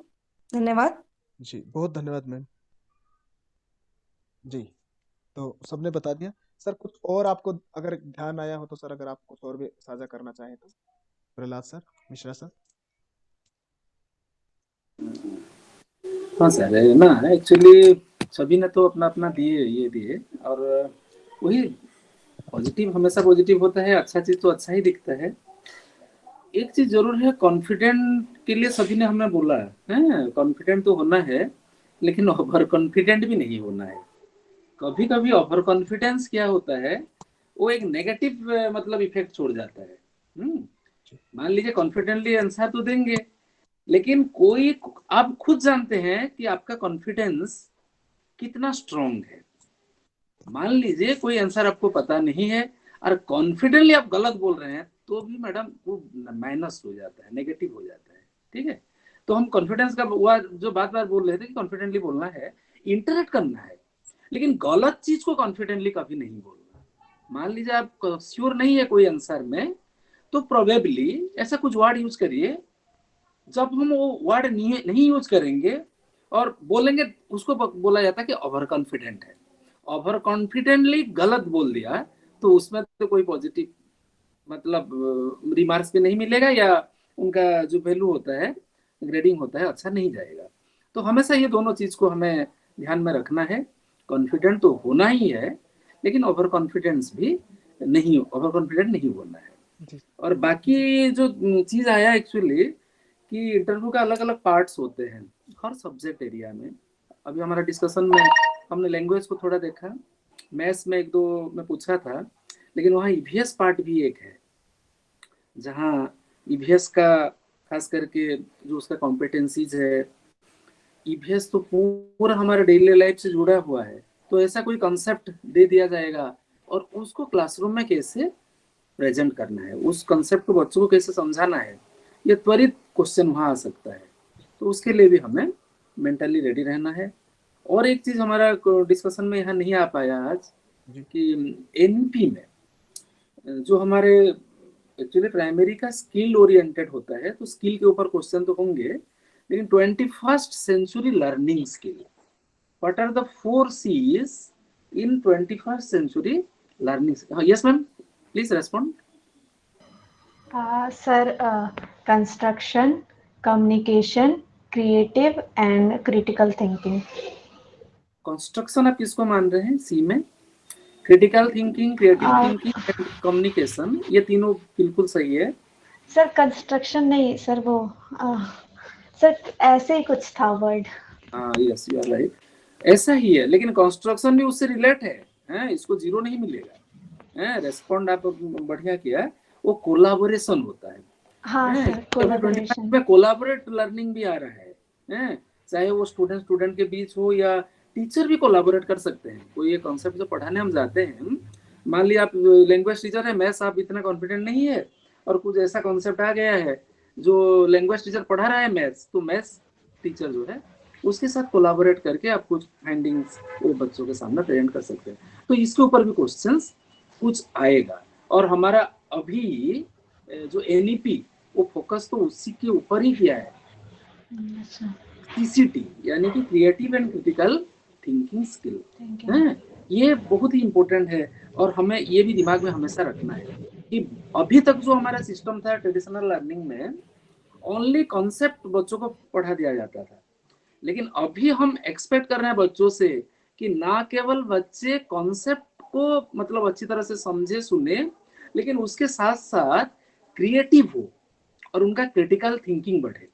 धन्यवाद। जी बहुत धन्यवाद मैम। जी तो सबने बता दिया। सर कुछ और आपको अगर ध्यान आया हो तो सर, अगर आप कुछ और भी साझा करना चाहें तो प्रहलाद सर, मिश्रा सर। हाँ सर, है ना, एक्चुअली सभी ने तो अपना अपना दिए, और वही पॉजिटिव हमेशा पॉजिटिव होता है, अच्छा चीज तो अच्छा ही दिखता है। एक चीज जरूर है, कॉन्फिडेंट के लिए सभी ने हमें बोला है, कॉन्फिडेंट तो होना है, लेकिन ओवर कॉन्फिडेंट भी नहीं होना है। कभी कभी ओवर कॉन्फिडेंस क्या होता है, वो एक नेगेटिव मतलब इफेक्ट छोड़ जाता है। मान लीजिए कॉन्फिडेंटली आंसर तो देंगे, लेकिन कोई, आप खुद जानते हैं कि आपका कॉन्फिडेंस कितना स्ट्रांग है। मान लीजिए कोई आंसर आपको पता नहीं है और कॉन्फिडेंटली आप गलत बोल रहे हैं, तो भी मैडम वो माइनस हो जाता है, नेगेटिव हो जाता है। ठीक है, तो हम कॉन्फिडेंस का वो जो बार बार बोल रहे थे कि कॉन्फिडेंटली बोलना है, इंटरेक्ट करना है, लेकिन गलत चीज को कॉन्फिडेंटली कभी नहीं बोलना। मान लीजिए आप श्योर नहीं है कोई आंसर में, तो प्रोबेबली ऐसा कुछ वर्ड यूज करिए, जब हम वो वर्ड नहीं यूज करेंगे और बोलेंगे, उसको बोला जाता है कि ओवर कॉन्फिडेंट है। ओवर कॉन्फिडेंटली गलत बोल दिया तो उसमें तो कोई पॉजिटिव मतलब रिमार्क्स भी नहीं मिलेगा, या उनका जो वैल्यू होता है, ग्रेडिंग होता है, अच्छा नहीं जाएगा। तो हमेशा ये दोनों चीज को हमें ध्यान में रखना है। कॉन्फिडेंट तो होना ही है, लेकिन ओवर कॉन्फिडेंस भी नहीं, ओवर कॉन्फिडेंट नहीं होना है। और बाकी जो चीज आया एक्चुअली कि इंटरव्यू का अलग अलग पार्ट्स होते हैं हर सब्जेक्ट एरिया में। अभी हमारा डिस्कशन में हमने लैंग्वेज को थोड़ा देखा, मैथ्स में एक दो में पूछा था, लेकिन वहाँ ईवीएस पार्ट भी एक है, जहाँ ईवीएस का खास करके जो उसका कॉम्पिटेंसीज है, ईवीएस तो पूरा हमारे डेली लाइफ से जुड़ा हुआ है। तो ऐसा कोई कंसेप्ट दे दिया जाएगा और उसको क्लासरूम में कैसे प्रेजेंट करना है, उस कंसेप्ट को बच्चों को कैसे समझाना है, ये त्वरित क्वेश्चन वहाँ आ सकता है। तो उसके लिए भी हमें मेंटली रेडी रहना है। और एक चीज हमारा डिस्कशन में यहाँ नहीं आ पाया आज, कि एनपी में जो हमारे एक्चुअली प्राइमरी का स्किल ओरिएंटेड होता है, तो स्किल के ऊपर क्वेश्चन तो होंगे, लेकिन 21st century learning skill, what are the 4 C's इन 21st century learning. Yes ma'am, please respond. Sir, construction, communication, creative and critical thinking. Construction आप किसको मान रहे हैं सी में? Critical thinking, creative thinking and communication, ये तीनों बिल्कुल सही है। सर कंस्ट्रक्शन नहीं सर, वो सर ऐसे ही कुछ था वर्ड। हाँ यस, यू आर राइट, ऐसा ही है, लेकिन कंस्ट्रक्शन भी उससे रिलेट है, इसको जीरो नहीं मिलेगा। रेस्पॉन्ड आप बढ़िया किया, वो कोलाबोरेशन होता है। हाँ सर, कोलैबोरेशन में कोलाबोरेट लर्निंग भी आ रहा है, चाहे वो स्टूडेंट के बीच हो या टीचर भी कोलाबोरेट कर सकते हैं। कोई ये कॉन्सेप्ट जो पढ़ाने हम जाते हैं, मान लिया आप लैंग्वेज टीचर है, मैथ्स आप इतना कॉन्फिडेंट नहीं है, और कुछ ऐसा कॉन्सेप्ट आ गया है जो लैंग्वेज टीचर पढ़ा रहा है मैथ्स, तो मैथ्स टीचर जो है उसके साथ कोलाबोरेट करके आप कुछ फाइंडिंग्स वो बच्चों के सामने प्रेजेंट कर सकते हैं। तो इसके ऊपर भी क्वेश्चंस कुछ आएगा। और हमारा अभी जो एनईपी, वो फोकस तो उसी के ऊपर ही किया है, सीसीटी यानी कि creative and critical thinking skill है। ये बहुत ही इंपॉर्टेंट है, और हमें ये भी दिमाग में हमेशा रखना है कि अभी तक जो हमारा सिस्टम था ट्रेडिशनल लर्निंग में, ओनली कॉन्सेप्ट बच्चों को पढ़ा दिया जाता था, लेकिन अभी हम एक्सपेक्ट कर रहे हैं बच्चों से कि ना केवल बच्चे कॉन्सेप्ट को मतलब अच्छी तरह से समझे सुने, लेकिन उसके साथ साथ क्रिएटिव हो और उनका क्रिटिकल थिंकिंग बढ़े।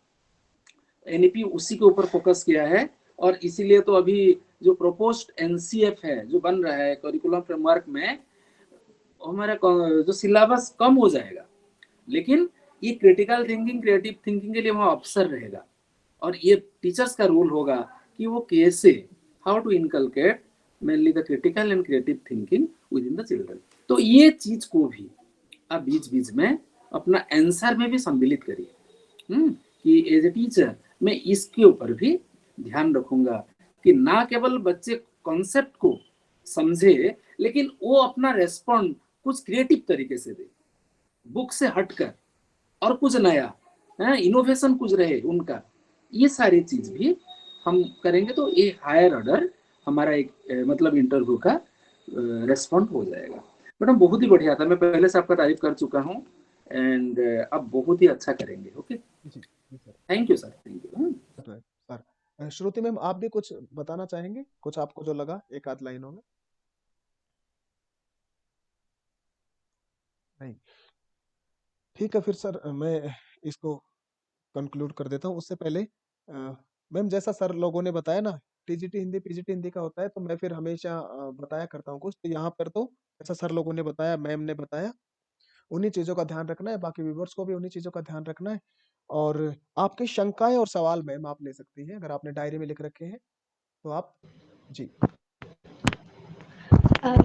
एनईपी उसी के ऊपर फोकस किया है, और इसीलिए तो अभी जो प्रोपोज्ड एनसीएफ है जो बन रहा है करिकुलम फ्रेमवर्क में, हमारा जो सिलेबस कम हो जाएगा, लेकिन ये क्रिटिकल थिंकिंग, क्रिएटिव थिंकिंग के लिए वहाँ अवसर रहेगा, और ये टीचर्स का रोल होगा कि वो कैसे, how to inculcate mainly the critical and creative thinking within the children. तो ये चीज को भी आप बीच बीच में अपना आंसर में भी सम्मिलित करिए कि एज ए टीचर मैं इसके ऊपर भी ध्यान रखूंगा कि ना केवल बच्चे कॉन्सेप्ट को समझे, लेकिन वो अपना रेस्पॉन्ड कुछ क्रिएटिव तरीके से दे, बुक से हटकर, और कुछ नया इनोवेशन कुछ रहे उनका। ये सारी चीज भी हम करेंगे तो ये हायर ऑर्डर हमारा एक मतलब इंटरव्यू का रेस्पॉन्ड हो जाएगा। मैडम बहुत ही बढ़िया था, मैं पहले से आपका तारीफ कर चुका हूँ, एंड अब बहुत ही अच्छा करेंगे। Okay thank you sir, thank you sir. Shruti ma'am आप भी कुछ बताना चाहेंगे, कुछ आपको जो लगा एक आध लाइनों में? नहीं, ठीक है फिर सर मैं इसको कंक्लूड कर देता हूँ। उससे पहले मैम जैसा सर लोगों ने बताया ना, टीजीटी हिंदी पीजीटी हिंदी का होता है, तो मैं फिर हमेशा बताया करता हूँ कुछ, तो यहाँ पर तो जैसा सर लोगों ने बताया, मैम ने बताया, उन्हीं चीजों का ध्यान रखना है, बाकी व्यूवर्स को भी उन्हीं चीजों का ध्यान रखना है। और आपकी शंकाएं और सवाल मैम आप ले सकती हैं, अगर आपने डायरी में लिख रखे हैं तो आप। जी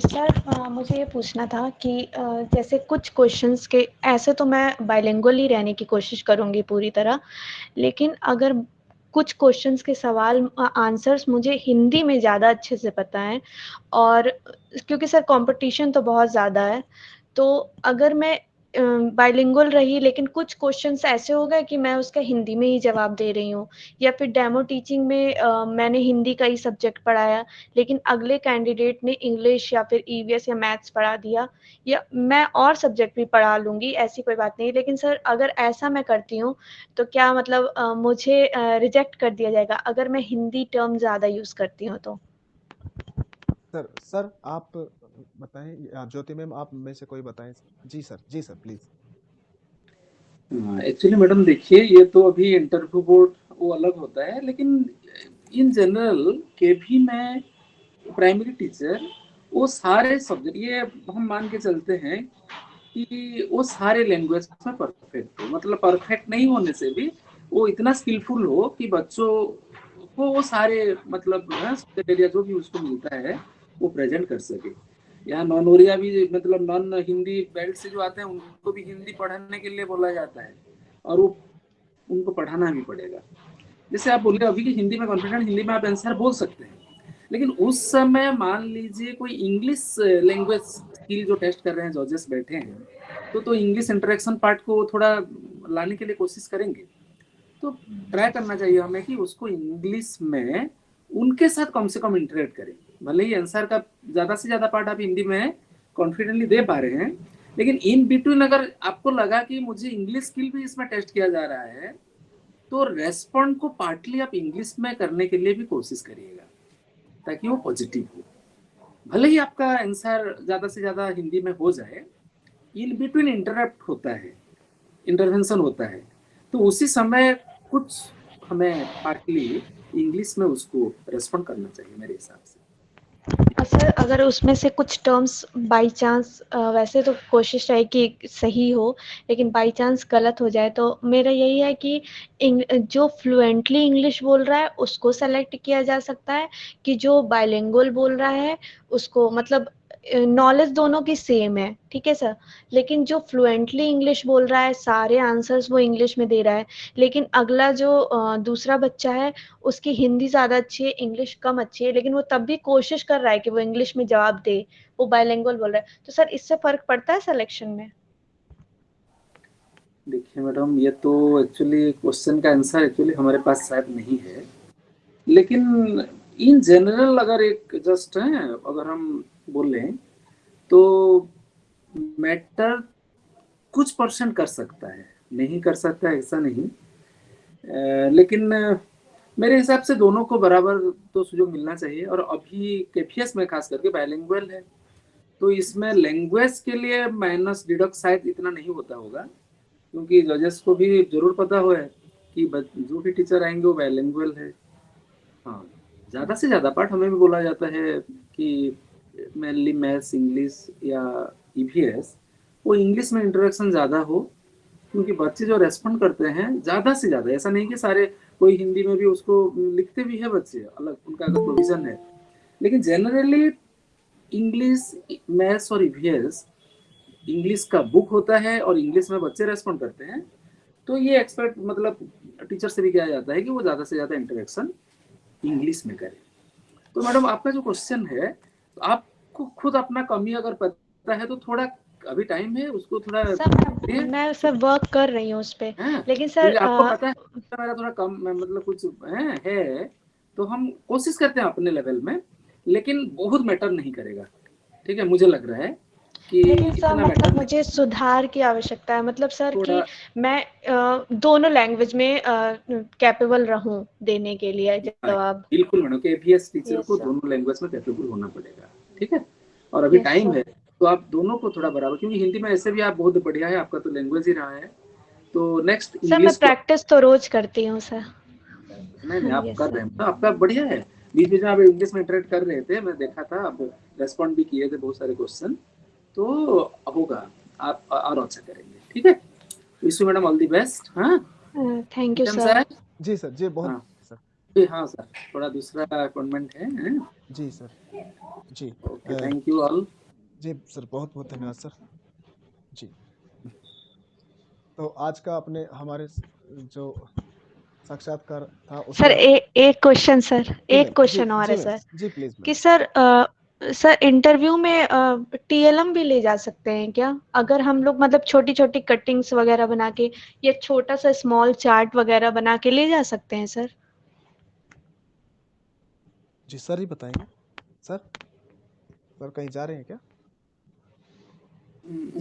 सर मुझे ये पूछना था कि जैसे कुछ क्वेश्चंस के, ऐसे तो मैं बाइलिंगुअल ही रहने की कोशिश करूँगी पूरी तरह, लेकिन अगर कुछ क्वेश्चंस के सवाल आंसर्स मुझे हिंदी में ज़्यादा अच्छे से पता है, और क्योंकि सर कंपटीशन तो बहुत ज़्यादा है, तो अगर मैं बाइलिंगुअल रही लेकिन कुछ क्वेश्चंस ऐसे हो गए कि मैं उसका हिंदी में ही जवाब दे रही हूँ, या फिर डेमो टीचिंग में मैंने हिंदी का ही सब्जेक्ट पढ़ाया लेकिन अगले कैंडिडेट ने इंग्लिश या फिर ईवीएस या मैथ्स पढ़ा दिया, या मैं और सब्जेक्ट भी पढ़ा लूँगी, ऐसी कोई बात नहीं। लेकिन सर अगर ऐसा मैं करती हूँ तो क्या मतलब मुझे रिजेक्ट कर दिया जाएगा अगर मैं हिंदी टर्म ज़्यादा यूज़ करती हूँ तो? सर आप बताएं, ज्योति मैम आप में से कोई बताएं सर। जी सर प्लीज। एक्चुअली मैडम देखिए, ये तो अभी इंटरव्यू बोर्ड वो अलग होता है, लेकिन इन जनरल के भी मैं प्राइमरी टीचर वो सारे सब्जेक्ट, ये हम मान के चलते हैं कि वो सारे लैंग्वेज में परफेक्ट हो, मतलब परफेक्ट नहीं होने से भी वो इतना स्किलफुल हो कि बच्चों को वो सारे मतलब एरिया जो भी उसको मिलता है वो प्रेजेंट कर सके। यहाँ नॉन ओरिया भी मतलब नॉन हिंदी बेल्ट से जो आते हैं उनको भी हिंदी पढ़ाने के लिए बोला जाता है, और वो उनको पढ़ाना भी पड़ेगा। जैसे आप बोल रहे अभी कि हिंदी में कॉन्फिडेंट, हिंदी में आप आंसर बोल सकते हैं, लेकिन उस समय मान लीजिए कोई इंग्लिश लैंग्वेज स्किल जो टेस्ट कर रहे हैं, जजेस बैठे हैं, तो इंग्लिश इंटरेक्शन पार्ट को थोड़ा लाने के लिए कोशिश करेंगे। तो ट्राई करना चाहिए हमें कि उसको इंग्लिश में उनके साथ कम से कम इंटरेक्ट करें। भले ही आंसर का ज्यादा से ज्यादा पार्ट आप हिंदी में कॉन्फिडेंटली दे पा रहे हैं, लेकिन इन बिटवीन अगर आपको लगा कि मुझे इंग्लिश स्किल भी इसमें टेस्ट किया जा रहा है, तो रेस्पॉन्ड को पार्टली आप इंग्लिश में करने के लिए भी कोशिश करिएगा, ताकि वो पॉजिटिव हो। भले ही आपका आंसर ज्यादा से ज्यादा हिंदी में हो जाए, इन बिटवीन इंटरप्ट होता है, इंटरवेंशन होता है, तो उसी समय कुछ हमें पार्टली इंग्लिश में उसको रेस्पॉन्ड करना चाहिए मेरे हिसाब से। सर अगर उसमें से कुछ टर्म्स बाई चांस, वैसे तो कोशिश रहे कि सही हो, लेकिन बाई चांस गलत हो जाए, तो मेरा यही है कि जो फ्लुएंटली इंग्लिश बोल रहा है उसको सेलेक्ट किया जा सकता है, कि जो बाइलिंगुअल बोल रहा है उसको, मतलब नॉलेज दोनों की सेम है, ठीक है सर, लेकिन जो फ्लुएंटली इंग्लिश बोल रहा है सारे आंसर्स वो इंग्लिश में दे रहा है, लेकिन अगला जो दूसरा बच्चा है उसकी हिंदी ज़्यादा अच्छी है, इंग्लिश कम अच्छी है, लेकिन वो तब भी कोशिश कर रहा है कि वो इंग्लिश में जवाब दे, वो बाइलिंगुअल बोल रहा है, तो सर इससे फर्क पड़ता है सिलेक्शन में? देखिए मैडम, ये तो एक्चुअली क्वेश्चन का आंसर एक्चुअली हमारे पास शायद नहीं है, लेकिन इन जनरल अगर एक जस्ट है अगर हम बोले तो मैटर कुछ परसेंट कर सकता है, नहीं कर सकता ऐसा नहीं, लेकिन मेरे हिसाब से दोनों को बराबर तो सुযোগ मिलना चाहिए। और अभी केपीएस में खास करके बाइलिंगुअल है, तो इसमें लैंग्वेज के लिए माइनस डिडक्ट शायद इतना नहीं होता होगा, क्योंकि जजेस को भी जरूर पता हो है कि जो भी टीचर आएंगे वो बाइलिंगुअल है। हाँ, ज़्यादा से ज़्यादा पार्ट हमें भी बोला जाता है कि मेनली मैथ्स, इंग्लिश या ईवीएस, वो इंग्लिश में इंटरेक्शन ज़्यादा हो, क्योंकि बच्चे जो रेस्पॉन्ड करते हैं ज़्यादा से ज़्यादा, ऐसा नहीं कि सारे, कोई हिंदी में भी उसको लिखते भी है बच्चे, अलग उनका अगर प्रोविजन है, लेकिन जनरली इंग्लिश, मैथ्स और ईवीएस, इंग्लिश का बुक होता है और इंग्लिश में बच्चे रेस्पॉन्ड करते हैं, तो ये एक्सपेक्ट मतलब टीचर से भी किया जाता है कि वो ज़्यादा से ज़्यादा इंटरेक्शन इंग्लिश में करे। तो मैडम आपका जो क्वेश्चन है, आपको खुद अपना कमी अगर पता है तो थोड़ा अभी टाइम है, उसको थोड़ा सर मैं सर वर्क कर रही हूँ उस पे, लेकिन सर क्योंकि आपको पता है मेरा थोड़ा कम मतलब कुछ है, तो हम कोशिश करते हैं अपने लेवल में, लेकिन बहुत मैटर नहीं करेगा, ठीक है, मुझे लग रहा है कि लेकिन सर इतना मतलब मैटर मुझे सुधार की आवश्यकता है, मतलब सर कि थोड़ा मैं दोनों लैंग्वेज में कैपेबल रहूं देने के लिए जवाब। बिल्कुल मैडम, के एबीएस टीचर यस को सर। दोनों लैंग्वेज में कैपेबल होना पड़ेगा, ठीक है, और अभी यस टाइम सर। है, तो आप दोनों को थोड़ा बराबर, क्योंकि हिंदी में ऐसे भी आप बहुत बढ़िया है, आपका तो लैंग्वेज ही रहा है, तो नेक्स्ट सर मैं इंग्लिश को प्रैक्टिस तो रोज करती हूँ सर। नहीं आप यस कर सर। रहे हैं, तो आपका बढ़िया है, बीच बीच में आप इंग्लिश में इंटरेक्ट कर रहे थे, मैं देखा था, आप रेस्पॉन्ड भी किए थे बहुत सारे क्वेश्चन, तो होगा, आप और अच्छा करेंगे, ठीक है, wish you madam all the best. हाँ, thank you Vikram sir. Sir. जी सर, जी बहुत हाँ सर। जी, हाँ सर, थोड़ा दूसरा अपॉइंटमेंट है, जी सर। जी ओके, थैंक यू ऑल। जी सर, बहुत बहुत धन्यवाद सर। जी, तो आज का अपने हमारे जो साक्षात्कार था सर उसमें एक क्वेश्चन सर, जी एक मैम, क्वेश्चन और है मैम, सर जी प्लीज कि मैम। सर इंटरव्यू में टीएलएम भी ले जा सकते हैं क्या, अगर हम लोग मतलब छोटी छोटी कटिंग्स वगैरह बना के या छोटा सा स्मॉल चार्ट वगैरह बना के ले जा सकते हैं सर? जी सर ही बताएंगे। सर कहीं जा रहे हैं क्या?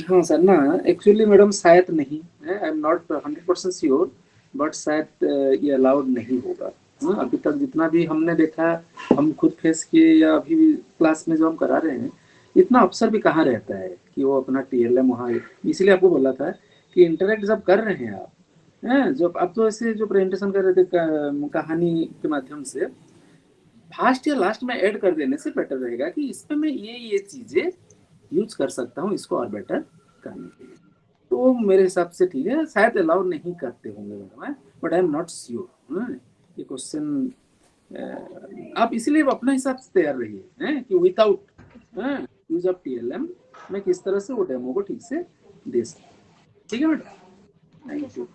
हाँ सर ना, एक्चुअली मैडम शायद नहीं, I am not 100% sure, but शायद ये अलाउड नहीं होगा। अभी तक जितना भी हमने देखा, हम खुद फेस किए या अभी भी क्लास में जो हम करा रहे हैं, इतना अवसर भी कहाँ रहता है कि वो अपना टीएलएम वहाँ, इसलिए आपको बोला था कि इंटरेक्ट जब कर रहे हैं आप, जो आप तो ऐसे जो प्रेजेंटेशन कर रहे थे कहानी के माध्यम से, फास्ट या लास्ट में ऐड कर देने से बेटर रहेगा कि इसमें मैं ये चीजें यूज कर सकता हूँ इसको और बेटर करने के लिए, तो मेरे हिसाब से ठीक है, शायद अलाउ नहीं करते होंगे madam, but I am not sure. ये क्वेश्चन आप इसलिए अपना हिसाब से तैयार रहिए कि विदाउट यूज ऑफ टीएलएम मैं किस तरह से वो डेमो को ठीक से दे सकता हूँ, ठीक है madam, thank you.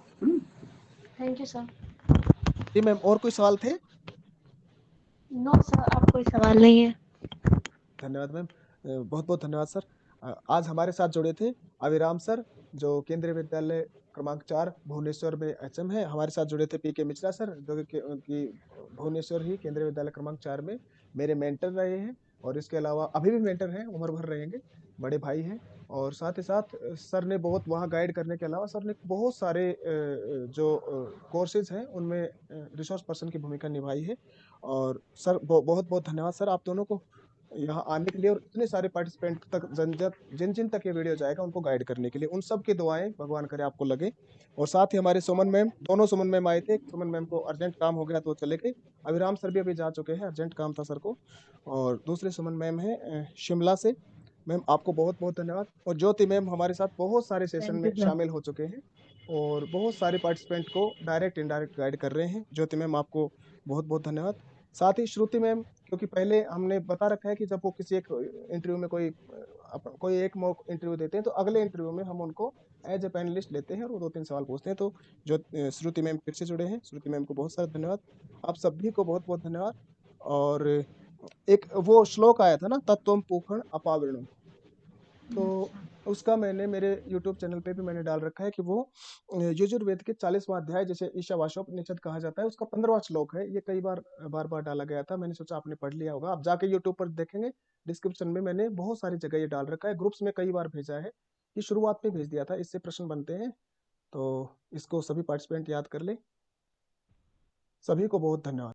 Thank you sir. जी मैम, और कोई सवाल थे? नो सर, अब कोई सवाल नहीं है। धन्यवाद मैम, बहुत बहुत धन्यवाद सर। आज हमारे साथ जुड़े थे अभिराम सर, जो केंद्रीय विद्यालय क्रमांक 4 भुवनेश्वर में एचएम है। हमारे साथ जुड़े थे पीके मिश्रा सर, जो कि भुवनेश्वर ही केंद्रीय विद्यालय क्रमांक 4 में मेरे मेंटर रहे हैं, और इसके अलावा अभी भी मेंटर हैं, उम्र भर रहेंगे, बड़े भाई हैं। और साथ ही साथ सर ने बहुत वहाँ गाइड करने के अलावा सर ने बहुत सारे जो कोर्सेज हैं उनमें रिसोर्स पर्सन की भूमिका निभाई है। और सर बहुत बहुत धन्यवाद सर आप दोनों को यहाँ आने के लिए, और इतने सारे पार्टिसिपेंट तक जिन जिन तक ये वीडियो जाएगा उनको गाइड करने के लिए, उन सब की दुआएं भगवान करे आपको लगे। और साथ ही हमारे सुमन मैम, दोनों सुमन मैम आए थे, सुमन मैम को अर्जेंट काम हो गया तो चले गए, अभिराम सर भी अभी जा चुके हैं, अर्जेंट काम था सर को। और दूसरे सुमन मैम है शिमला से, मैम आपको बहुत बहुत धन्यवाद। और ज्योति मैम हमारे साथ बहुत सारे सेशन में शामिल हो चुके हैं, और बहुत सारे पार्टिसिपेंट को डायरेक्ट इनडायरेक्ट गाइड कर रहे हैं। ज्योति मैम आपको बहुत बहुत धन्यवाद। साथ ही श्रुति मैम, क्योंकि पहले हमने बता रखा है कि जब वो किसी एक इंटरव्यू में कोई एक मॉक इंटरव्यू देते हैं, तो अगले इंटरव्यू में हम उनको एज ए पैनलिस्ट लेते हैं और वो 2-3 सवाल पूछते हैं। तो जो श्रुति मैम फिर से जुड़े हैं, श्रुति मैम को बहुत सारा धन्यवाद। आप सभी को बहुत बहुत धन्यवाद। और एक वो श्लोक आया था ना, तत्वम पूखण अपावृणम, तो उसका मैंने मेरे YouTube चैनल पे भी मैंने डाल रखा है कि वो यजुर्वेद के 40वां अध्याय, जैसे ईशावास्योपनिषद कहा जाता है, उसका 15वां श्लोक है। ये कई बार बार डाला गया था, मैंने सोचा आपने पढ़ लिया होगा। आप जाके YouTube पर देखेंगे, डिस्क्रिप्शन में मैंने बहुत सारी जगह ये डाल रखा है, ग्रुप्स में कई बार भेजा है, ये शुरुआत में भेज दिया था, इससे प्रश्न बनते हैं, तो इसको सभी पार्टिसिपेंट याद कर ले। सभी को बहुत धन्यवाद।